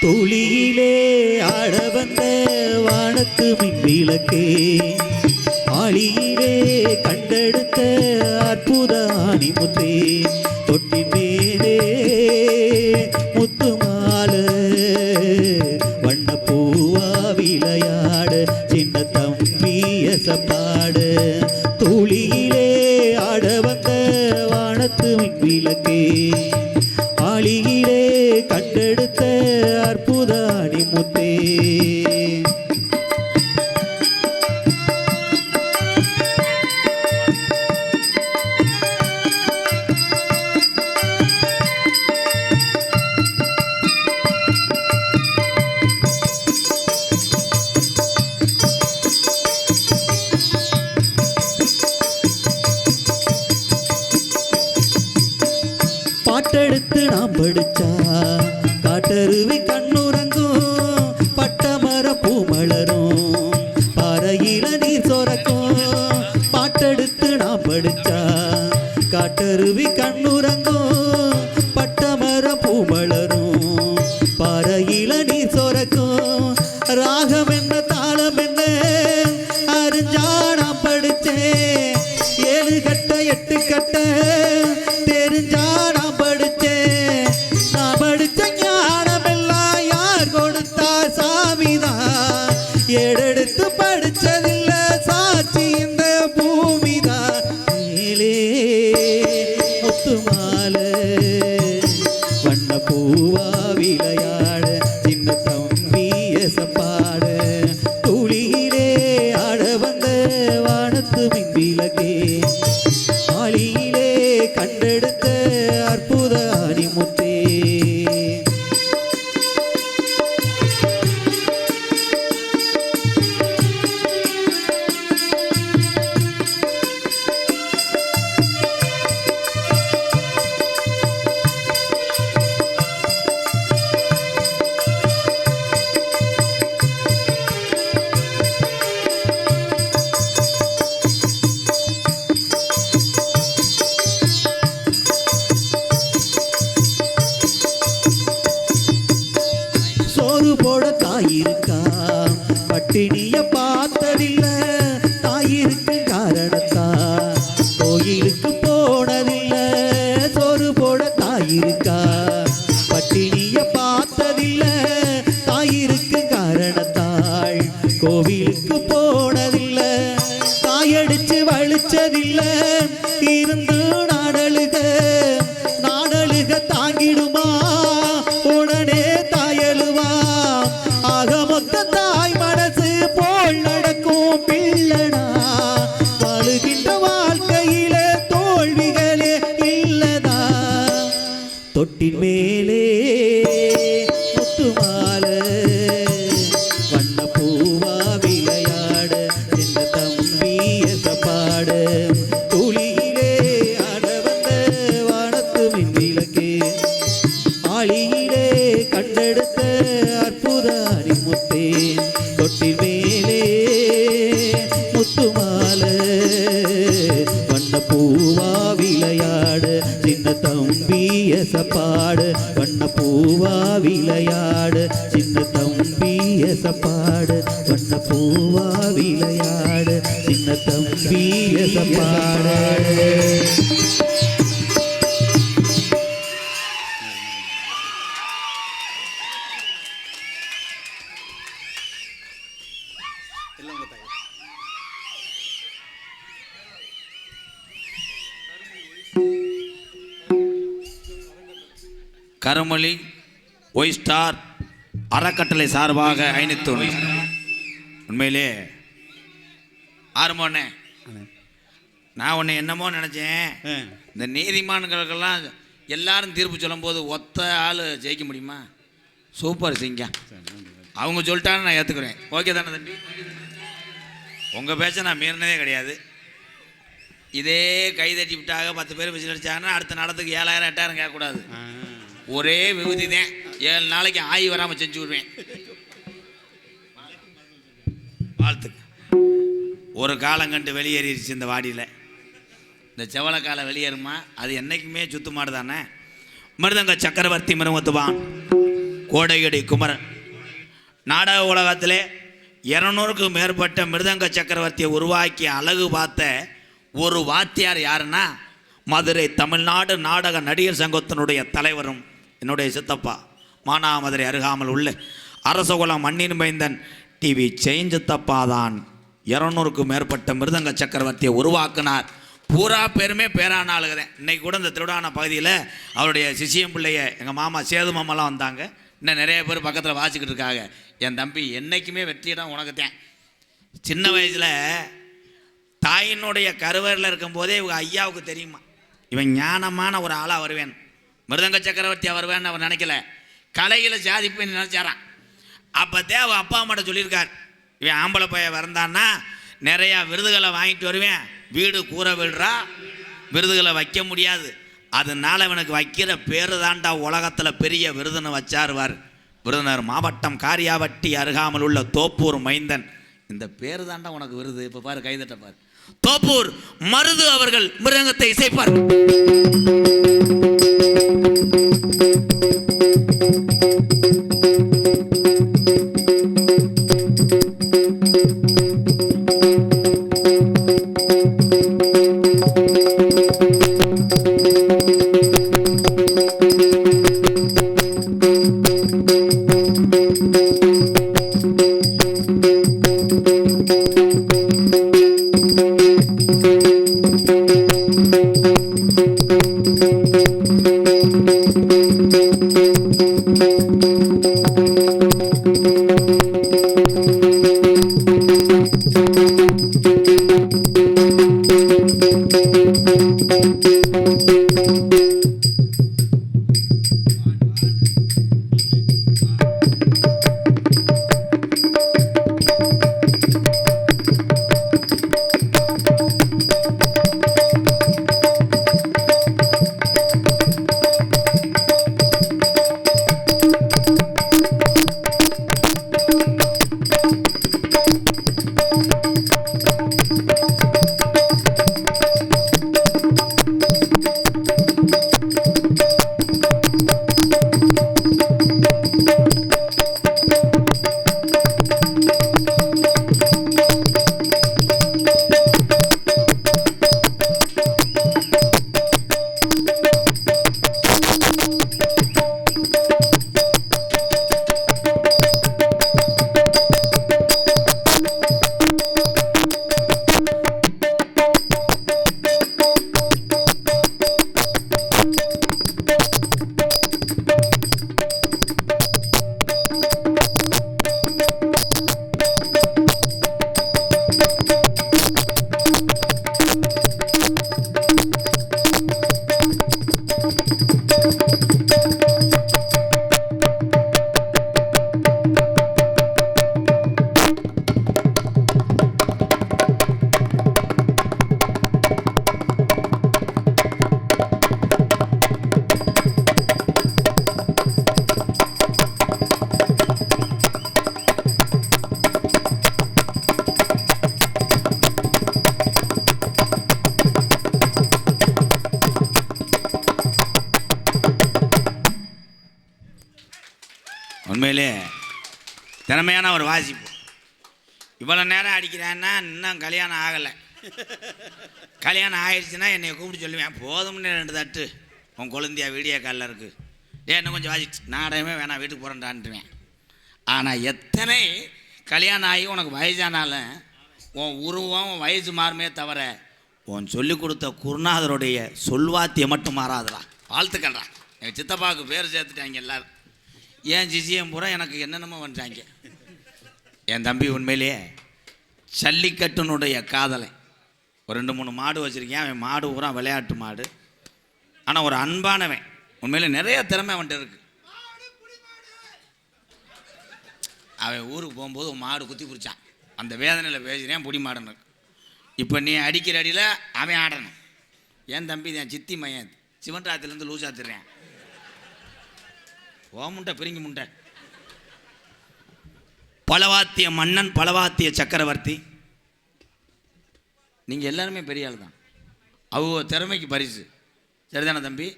துளியிலே ஆட வந்த வானத்து மின்விளக்கே, ஆளியிலே கண்டெடுத்த அற்புதானி முத்தே, தொட்டி மேலே முத்து மாலை வண்ணப்பூவா விளையாட சின்ன தம்பியசப்பாட, துளியிலே ஆட வந்த வானத்து மின்விளக்கே, ஆளியிலே கண்டெடுத்த அற்புதானி முத்தே. பாட்டெடுத்து நாம் படிச்சா காட்டருவி கண்ணுறங்கும், பட்டமர பூமலரும் பாறையில நீர் சொரக்கும். பாட்டெடுத்து நாம் படிச்சா காட்டருவி கண்ணுறங்கும், பட்டமர பூமலரும் பாறையில நீர் சொரக்கும். ராகம் என்ன தாளம் என்ன அறிஞ்சா நாம் பூவா விளையாட சின்ன தம்பி எசப்பாட துளியிலே ஆட வந்த வானத்து மின்விளக்கே ஆளியிலே கண்டெடுத்த அற்புத அணிமுத்தே சோறு போட தாயிருக்கா பட்டினிய பார்த்ததில்ல தாயிருக்கு காரணத்தா கோயிலுக்கு போனதில்ல சோறு போட தாயிருக்கா பட்டினிய பார்த்ததில்ல தாயிருக்கு காரணத்தாள் கோவிலுக்கு போனதில்ல தாயடிச்சு வலிச்சதில்ல இருந்து நாடழுக தாங்கிடுமா உடனே தாயழுவா ஆக மொத்த தாய் மனசு போல் நடக்கும் பிள்ளடா வாழுகின்ற வாழ்க்கையில தோல்விகளே இல்லதா தொட்டின் மேலே முத்துமாலை வண்ண பூவா விளையாட சின்ன தம்பி எசப்பாட துளியிலே ஆட வந்த வானத்து மின்விளக்கே ஆளியிலே கண்டெடுத்த அற்புத அணிமுத்தே தொட்டின் மேலே முத்துமாலை வண்ண பூவா விளையாட சின்ன தம்பி எசப்பாட வண்ண பூவா விளையாட சின்ன தம்பி எசப்பாட வண்ண பூவா விளையாட சின்ன தம்பி எசப்பாட எல்லாம் உங்க தாய். கருமொழி ஒய் ஸ்டார் அறக்கட்டளை சார்பாக 501 உண்மையிலே ஆரம்பண்ணே நான் உன்னை என்னமோ நினச்சேன். இந்த நீதிமான்களுக்கெல்லாம் எல்லாரும் தீர்ப்பு சொல்லும்போது ஒத்த ஆள் ஜெயிக்க முடியுமா? சூப்பர் சிங்கம். அவங்க சொல்லிட்டான்னு நான் ஏற்றுக்கிறேன். ஓகே தானே தம்பி? உங்கள் பேச்சை நான் மீறினதே கிடையாது. இதே கை தட்டி விட்டாக 10 பேர் விசில் அடிச்சாங்கன்னா அடுத்த நடத்துக்கு 7000 8000 கேட்கக்கூடாது. ஒரே விபூதி தான் 7 நாளைக்கு ஆய் வராமல் செஞ்சு விடுவேன். வாழ்த்துக்கு. ஒரு காலம் கண்டு வெளியேறிடுச்சு இந்த வாடியில். இந்த செவலை காலம் வெளியேறுமா? அது என்றைக்குமே சுத்து மாடு தானே. மிருதங்க சக்கரவர்த்தி மிருமத்துவான் கோடையடி குமரன் நாடக உலகத்திலே 200க்கும் மேற்பட்ட மிருதங்க சக்கரவர்த்தியை உருவாக்கி அழகு பார்த்த ஒரு வாத்தியார் யாருன்னா மதுரை தமிழ்நாடு நாடக நடிகர் சங்கத்தினுடைய தலைவரும் என்னுடைய சித்தப்பா மானாமதுரை அருகாமல் உள்ள அரசகுலம் மண்ணின் மைந்தன் டிவி சித்தப்பா தான் 200க்கும் மேற்பட்ட மிருதங்க சக்கரவர்த்தியை உருவாக்கினார். பூரா பேருமே பேரான ஆளுகிறேன். இன்றைக்கி கூட இந்த திருவிழான பகுதியில் அவருடைய சிசியம் பிள்ளைய எங்கள் மாமா சேது மாமாலாம் வந்தாங்க. இன்னும் நிறைய பேர் பக்கத்தில் வாசிக்கிட்டு இருக்காங்க. என் தம்பி என்றைக்குமே வெற்றியிடம் உனக்குத்தேன். சின்ன வயசில் தாயினுடைய கருவறையில் இருக்கும்போதே இவங்க ஐயாவுக்கு தெரியுமா இவன் ஞானமான ஒரு ஆளாக வருவேன், மிருதங்க சக்கரவர்த்தியாக வருவேன்னு அவர் நினைக்கல, கலையில் சாதிப்பேன்னு நினச்சாரான். அப்போதே அவள் அப்பா அம்மாட்ட சொல்லியிருக்கார், இவன் ஆம்பளை பையன் வந்தான்னா நிறையா விருதுகளை வாங்கிட்டு வருவேன், வீடு கூரை விடுறா விருதுகளை வைக்க முடியாது, அதனால் இவனுக்கு வைக்கிற பேரு தாண்டா உலகத்தில் பெரிய விருதுன்னு வச்சாருவார். விருதுநகர் மாவட்டம் காரியாவட்டி அருகாமல் உள்ள தோப்பூர் மைந்தன். இந்த பேரு தாண்டா உனக்கு விருது. இப்போ பாரு கைதட்ட பாரு. தோப்பூர் மருது அவர்கள் மிருதங்கத்தை இசைப்பார். உண்மையிலே திறமையான ஒரு வாசிப்பு. இவ்வளோ நேரம் அடிக்கிறான்னா இன்னும் கல்யாணம் ஆகலை. கல்யாணம் ஆயிடுச்சுன்னா என்னை கூப்பிட்டு சொல்லுவேன், போதும்னு 2 தட்டு உன் குழந்தையா வீடியோ காலில் இருக்குது, இன்னும் கொஞ்சம் வாசிச்சு நாடகமே வேணாம் வீட்டுக்கு போகிறேன்டான்ட்டுவேன். ஆனால் எத்தனை கல்யாணம் ஆகி உனக்கு வயசானாலும் உன் உருவம் உன் வயசு மாறுமே தவிர உன் சொல்லிக் கொடுத்த குருநாதருடைய சொல்வாத்தியம் மட்டும் மாறாதுடா. வாழ்த்துக்கள்டா. எங்கள் சித்தப்பாவுக்கு பேர் சேர்த்துட்டாங்க எல்லோரும். ஏன் சிசியம் பூரா எனக்கு என்னென்னமோ வந்துட்டாங்க. என் தம்பி உண்மையிலேயே ஜல்லிக்கட்டுனுடைய காதலை. ஒரு 2-3 மாடு வச்சுருக்கேன். அவன் மாடு பூரா விளையாட்டு மாடு. ஆனால் ஒரு அன்பானவன். உண்மையிலே நிறைய திறமை அவன்கிட்ட இருக்குது. அவன் ஊருக்கு போகும்போது ஒரு மாடு குத்தி பிடிச்சான். அந்த வேதனையில் பேசுகிறேன் புடி மாடுன்னு. இப்போ நீ அடிக்கிற அடியில் அவன் ஆடணும். என் தம்பி என் சித்தி மையன் சிவன்ராத்திலேருந்து லூஸ் ஆத்துறேன். ஓ முண்டை பிரிங்கி முண்டை. பலவாத்திய மன்னன், பலவாத்திய சக்கரவர்த்தி. நீங்கள் எல்லாருமே பெரிய ஆள் தான். அவங்க திறமைக்கு பரிசு. சரிதானே தம்பி?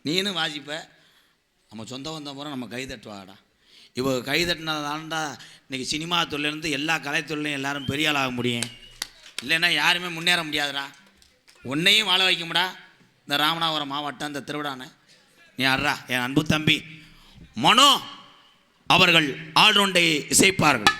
நீனும் வாசிப்ப. நம்ம சொந்த வந்த முறை நம்ம கைதட்டுவாடா. இவ கைதட்டினதாண்டா இன்றைக்கி சினிமா தொழிலேருந்து எல்லா கலைத்தொழிலையும் எல்லாரும் பெரிய ஆள் ஆக முடியும். இல்லைன்னா யாருமே முன்னேற முடியாதுடா. உன்னையும் வாழ வைக்கும்டா இந்த ராமநாதபுரம் மாவட்டம், இந்த திருவிழான்னு. நீ ஆடுறா. என் அன்பு தம்பி மனோ அவர்கள் ஆல்ரவுண்டை இசைப்பார்கள்.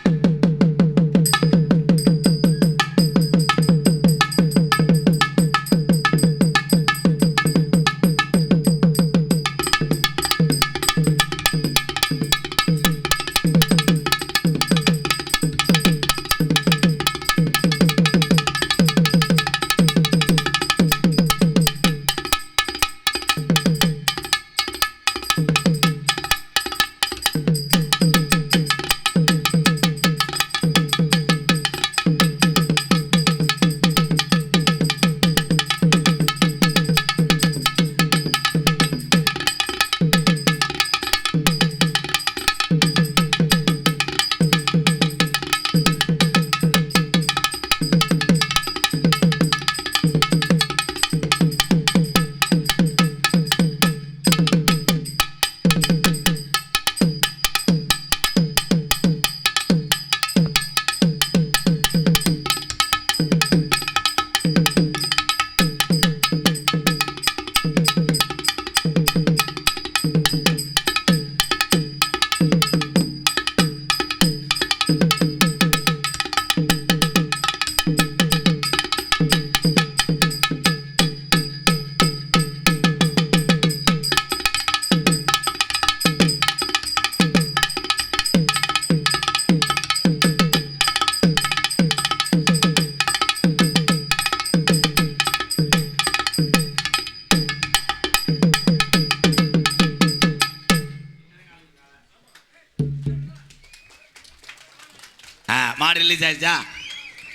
மாடு ரிலீஸ் ஆயிடுச்சா?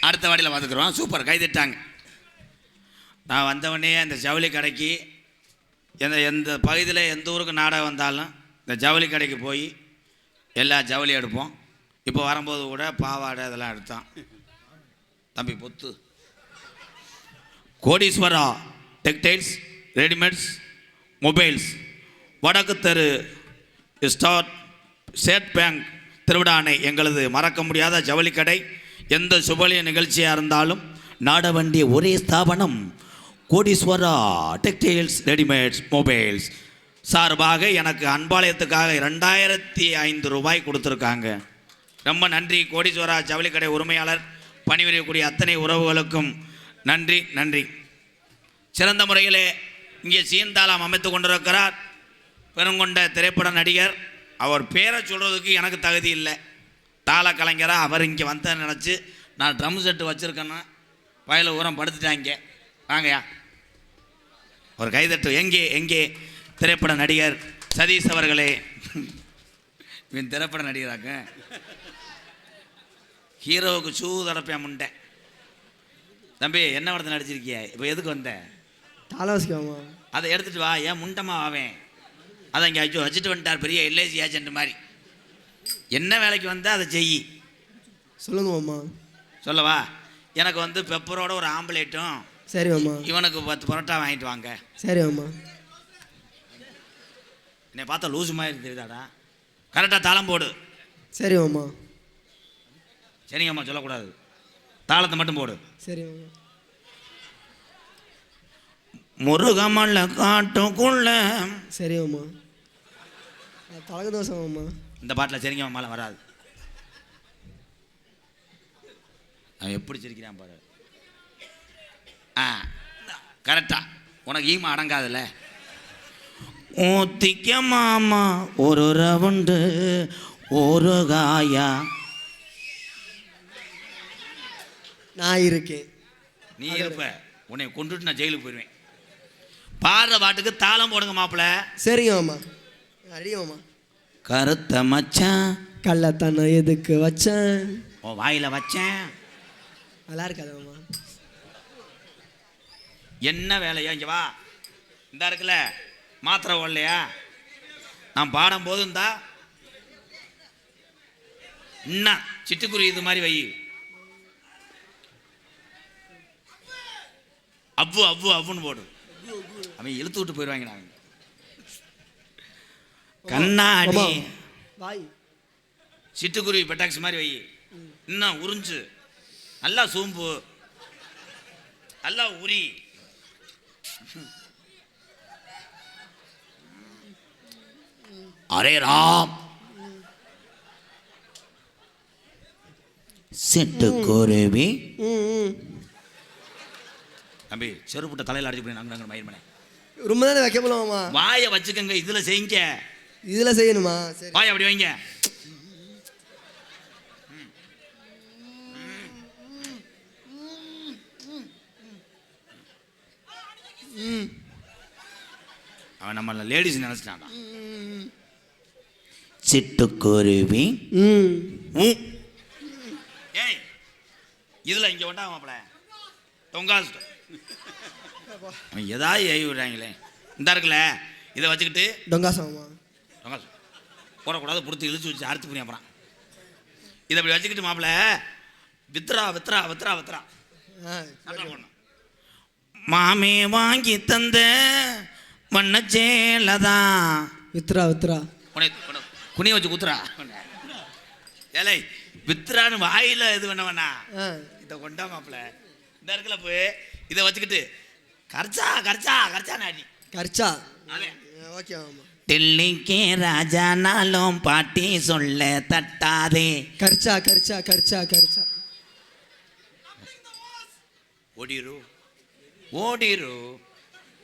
அடுத்த வாடியில் பார்த்துக்குறோம். சூப்பர், கைதிட்டாங்க. நான் வந்தவொடனே அந்த ஜவுளி கடைக்கு எந்த பகுதியில் எந்த ஊருக்கு நாடகம் வந்தாலும் இந்த ஜவுளி கடைக்கு போய் எல்லா ஜவுளியும் எடுப்போம். இப்போ வரும்போது கூட பாவாடை அதெல்லாம் எடுத்தான். தம்பி பொத்து கோடீஸ்வரா டெக்டைல்ஸ், ரெடிமேட்ஸ், மொபைல்ஸ், வடக்கு தெரு, ஸ்டார், ஸ்டேட் பேங்க், திருவிடானை எங்களது மறக்க முடியாத ஜவுளி கடை. எந்த சுபலிய நிகழ்ச்சியாக இருந்தாலும் நாட வேண்டிய ஒரே ஸ்தாபனம் கோடீஸ்வரா டெக்டைல்ஸ், ரெடிமேட்ஸ், மொபைல்ஸ் சார்பாக எனக்கு அன்பாலயத்துக்காக 2500 ரூபாய் கொடுத்துருக்காங்க. ரொம்ப நன்றி. கோடீஸ்வரா ஜவுளி கடை உரிமையாளர், பணிபுரியக்கூடிய அத்தனை உறவுகளுக்கும் நன்றி நன்றி. சிறந்த முறையிலே இங்கே சீன்தாளம் அமைத்து கொண்டிருக்கிறார் பெருங்கொண்ட திரைப்பட நடிகர். அவர் பேரை சொல்கிறதுக்கு எனக்கு தகுதி இல்லை. தாள கலைஞராக அவர் இங்கே வந்த நினச்சி நான் ட்ரம் செட்டு வச்சுருக்கேன்னா வயலில் ஊரம் படுத்துட்டாங்க. வாங்கயா ஒரு கைதட்டு. எங்கே திரைப்பட நடிகர் சதீஷ் அவர்களே. இவன் திரைப்பட நடிகராக்க ஹீரோவுக்கு ஷூ தடப்பேன் முண்டை. தம்பி என்ன படத்தை நடிச்சிருக்கிய? இப்போ எதுக்கு வந்த? தாளவாசிக்காமா? அதை எடுத்துகிட்டு வா. ஏன் முண்டமா ஆவேன்? அதை இங்கே வச்சுட்டு வந்துட்டார் பெரிய எல்ஐசி ஏஜென்ட் மாதிரி. என்ன வேலைக்கு வந்தால் அதை செய். சொல்லுங்க மாமா. சொல்லவா? எனக்கு வந்து பெப்பரோட ஒரு ஆம்பலேட்டும், சரி மாமா. இவனுக்கு 10 பரோட்டா வாங்கிட்டு வாங்க. சரி மாமா. என்னை பார்த்தா லூசு மாதிரி தெரியுதாடா? கரெக்டாக தாளம் போடு. சரி மாமா. சரிங்கம்மா, சொல்லக்கூடாது. தாளத்தை மட்டும் போடு. சரி மாமா. முருகமல்ல காட்டுக்குள்ள. சரி மாமா. பழகு தோசை மாமா. இந்த பாட்டில் சரிங்க மாமாலாம் வராது. அவன் எப்படி சிரிக்கிறான் பாரு. கரெக்டா உனக்கு ஈமா அடங்காதுல்ல. ஊத்திக்க மாமா ஒரு ரவுண்டு ஒரு காயா. நான் இருக்கேன். நீ இருப்ப. உன்னை கொண்டுட்டு நான் ஜெயிலுக்கு போயிடுவேன். பாடுற பாட்டுக்கு தாளம் போடுங்க மாப்பிள்ள. சரிங்க மாமா. அடி மாமா. கருத்த மச்சான் கள்ளத்தனை எதுக்கு வச்சேன்? உன் வாயில வச்சேன். நல்லா இருக்காது மாமா. என்ன வேலையா? இங்கே வா. இந்த இருக்குல்ல மாத்திரை ஓடலையா? நான் பாடும் போது இருந்தா என்ன சிட்டுக்குருவி இது மாதிரி வை. அவ்வு அவ்வு அவ்வுன்னு போடு. அவன் இழுத்து விட்டு போயிடுவாங்க. நான் கண்ணாடி வாய் சிட்டுக்குருவி பெட்டாக்ஸ் மாதிரி வை. இன்னும் உறிஞ்சு நல்லா சூம்பு நல்லா உரி. அரே ராம் சிட்டுக்குருவி. தம்பி செருப்புட்ட தலையில் அடிச்சு போய் நாங்கள் மயிர்மனை ரொம்ப தானே வைக்க போலாமா? வாயை வச்சுக்கங்க. இதில் செய்யுங்க. இதில் செய்யணுமா? சரி. வாய் அப்படி வைங்க. அவன் நம்மள லேடிஸ் நினைச்சிட்டான். சிட்டுக்குருவி. ஏய் இதில் இங்கே ஒன்றா மாப்பிள்ள தொங்கால் ஏதாவது ஏவி விடுறாங்களே. இந்த இருக்குல்ல இதை வச்சுக்கிட்டு டொங்காசமா தொங்கால் போடக்கூடாது. பொறுத்து இழுத்து வச்சு அறுத்து பண்ணி அப்புறம் இதை அப்படி வச்சுக்கிட்டு மாப்பிள்ள வித்ரா வித்ரா வித்ரா வித்ரா போடணும். மாமே வாங்கி தந்த வண்ணச்சேலதான் வித்ரா வித்ரா குனிய வச்சு குத்துறா. ஏலை வித்ரான்னு வாயில இது பண்ண வேணா. இதை கொண்டா மாப்பிள்ள இந்த இடத்துல போய் இதை வச்சுக்கிட்டு கர்ச்சா கர்ச்சா கர்ச்சா நாடி கர்ச்சா. ஓகே மாமா. டெல்லிக்கே ராஜானாலும் பாட்டி சொல்ல தட்டாதே. கர்ச்சா கர்ச்சா கர்ச்சா கர்ச்சா. ஓடிரு ஓடிரு.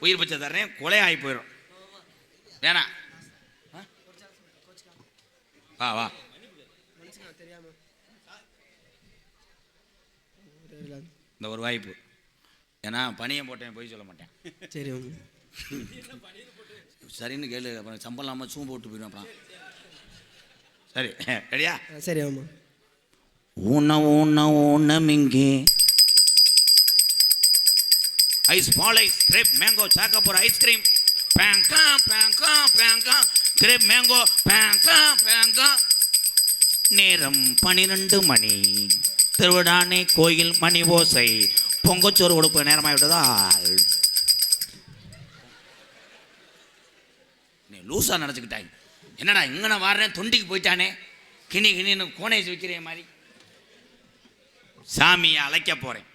உயிர் பச்சை தர்றேன். கொலை ஆகி போயிடும். வேணா வா வா. இந்த ஒரு வாய்ப்பு. ஏன்னா பனியம் போட்டேன் போய் சொல்ல மாட்டேன். சரி சரின்னு கேளு. அப்புறம் சம்பளம் இல்லாமல் சூம்பு போட்டு போயிடும். அப்புறம் சரி ரெடியா? சரி ஆமா. ஊனமிங்கே ஐஸ் பால் ஐஸ் கிரேப் மேங்கோ சாக்கப்புற ஐஸ்கிரீம் பேங்கா பேங்கா பேங்கா கிரேப் மேங்கோ பேங்கா பேங்கா. நேரம் 12 மணி, திருவிடானை கோயில் மணி ஓசை, பொங்கச்சோறு கொடுப்பு நேரமாகிவிட்டதால் நீ லூஸாக நினச்சிக்கிட்டாங்க. என்னடா இங்கே நான் வர்றேன் தொண்டிக்கு போயிட்டானே கிணின்னு கோணேஜ் வைக்கிற மாதிரி. சாமியை அழைக்க போகிறேன்.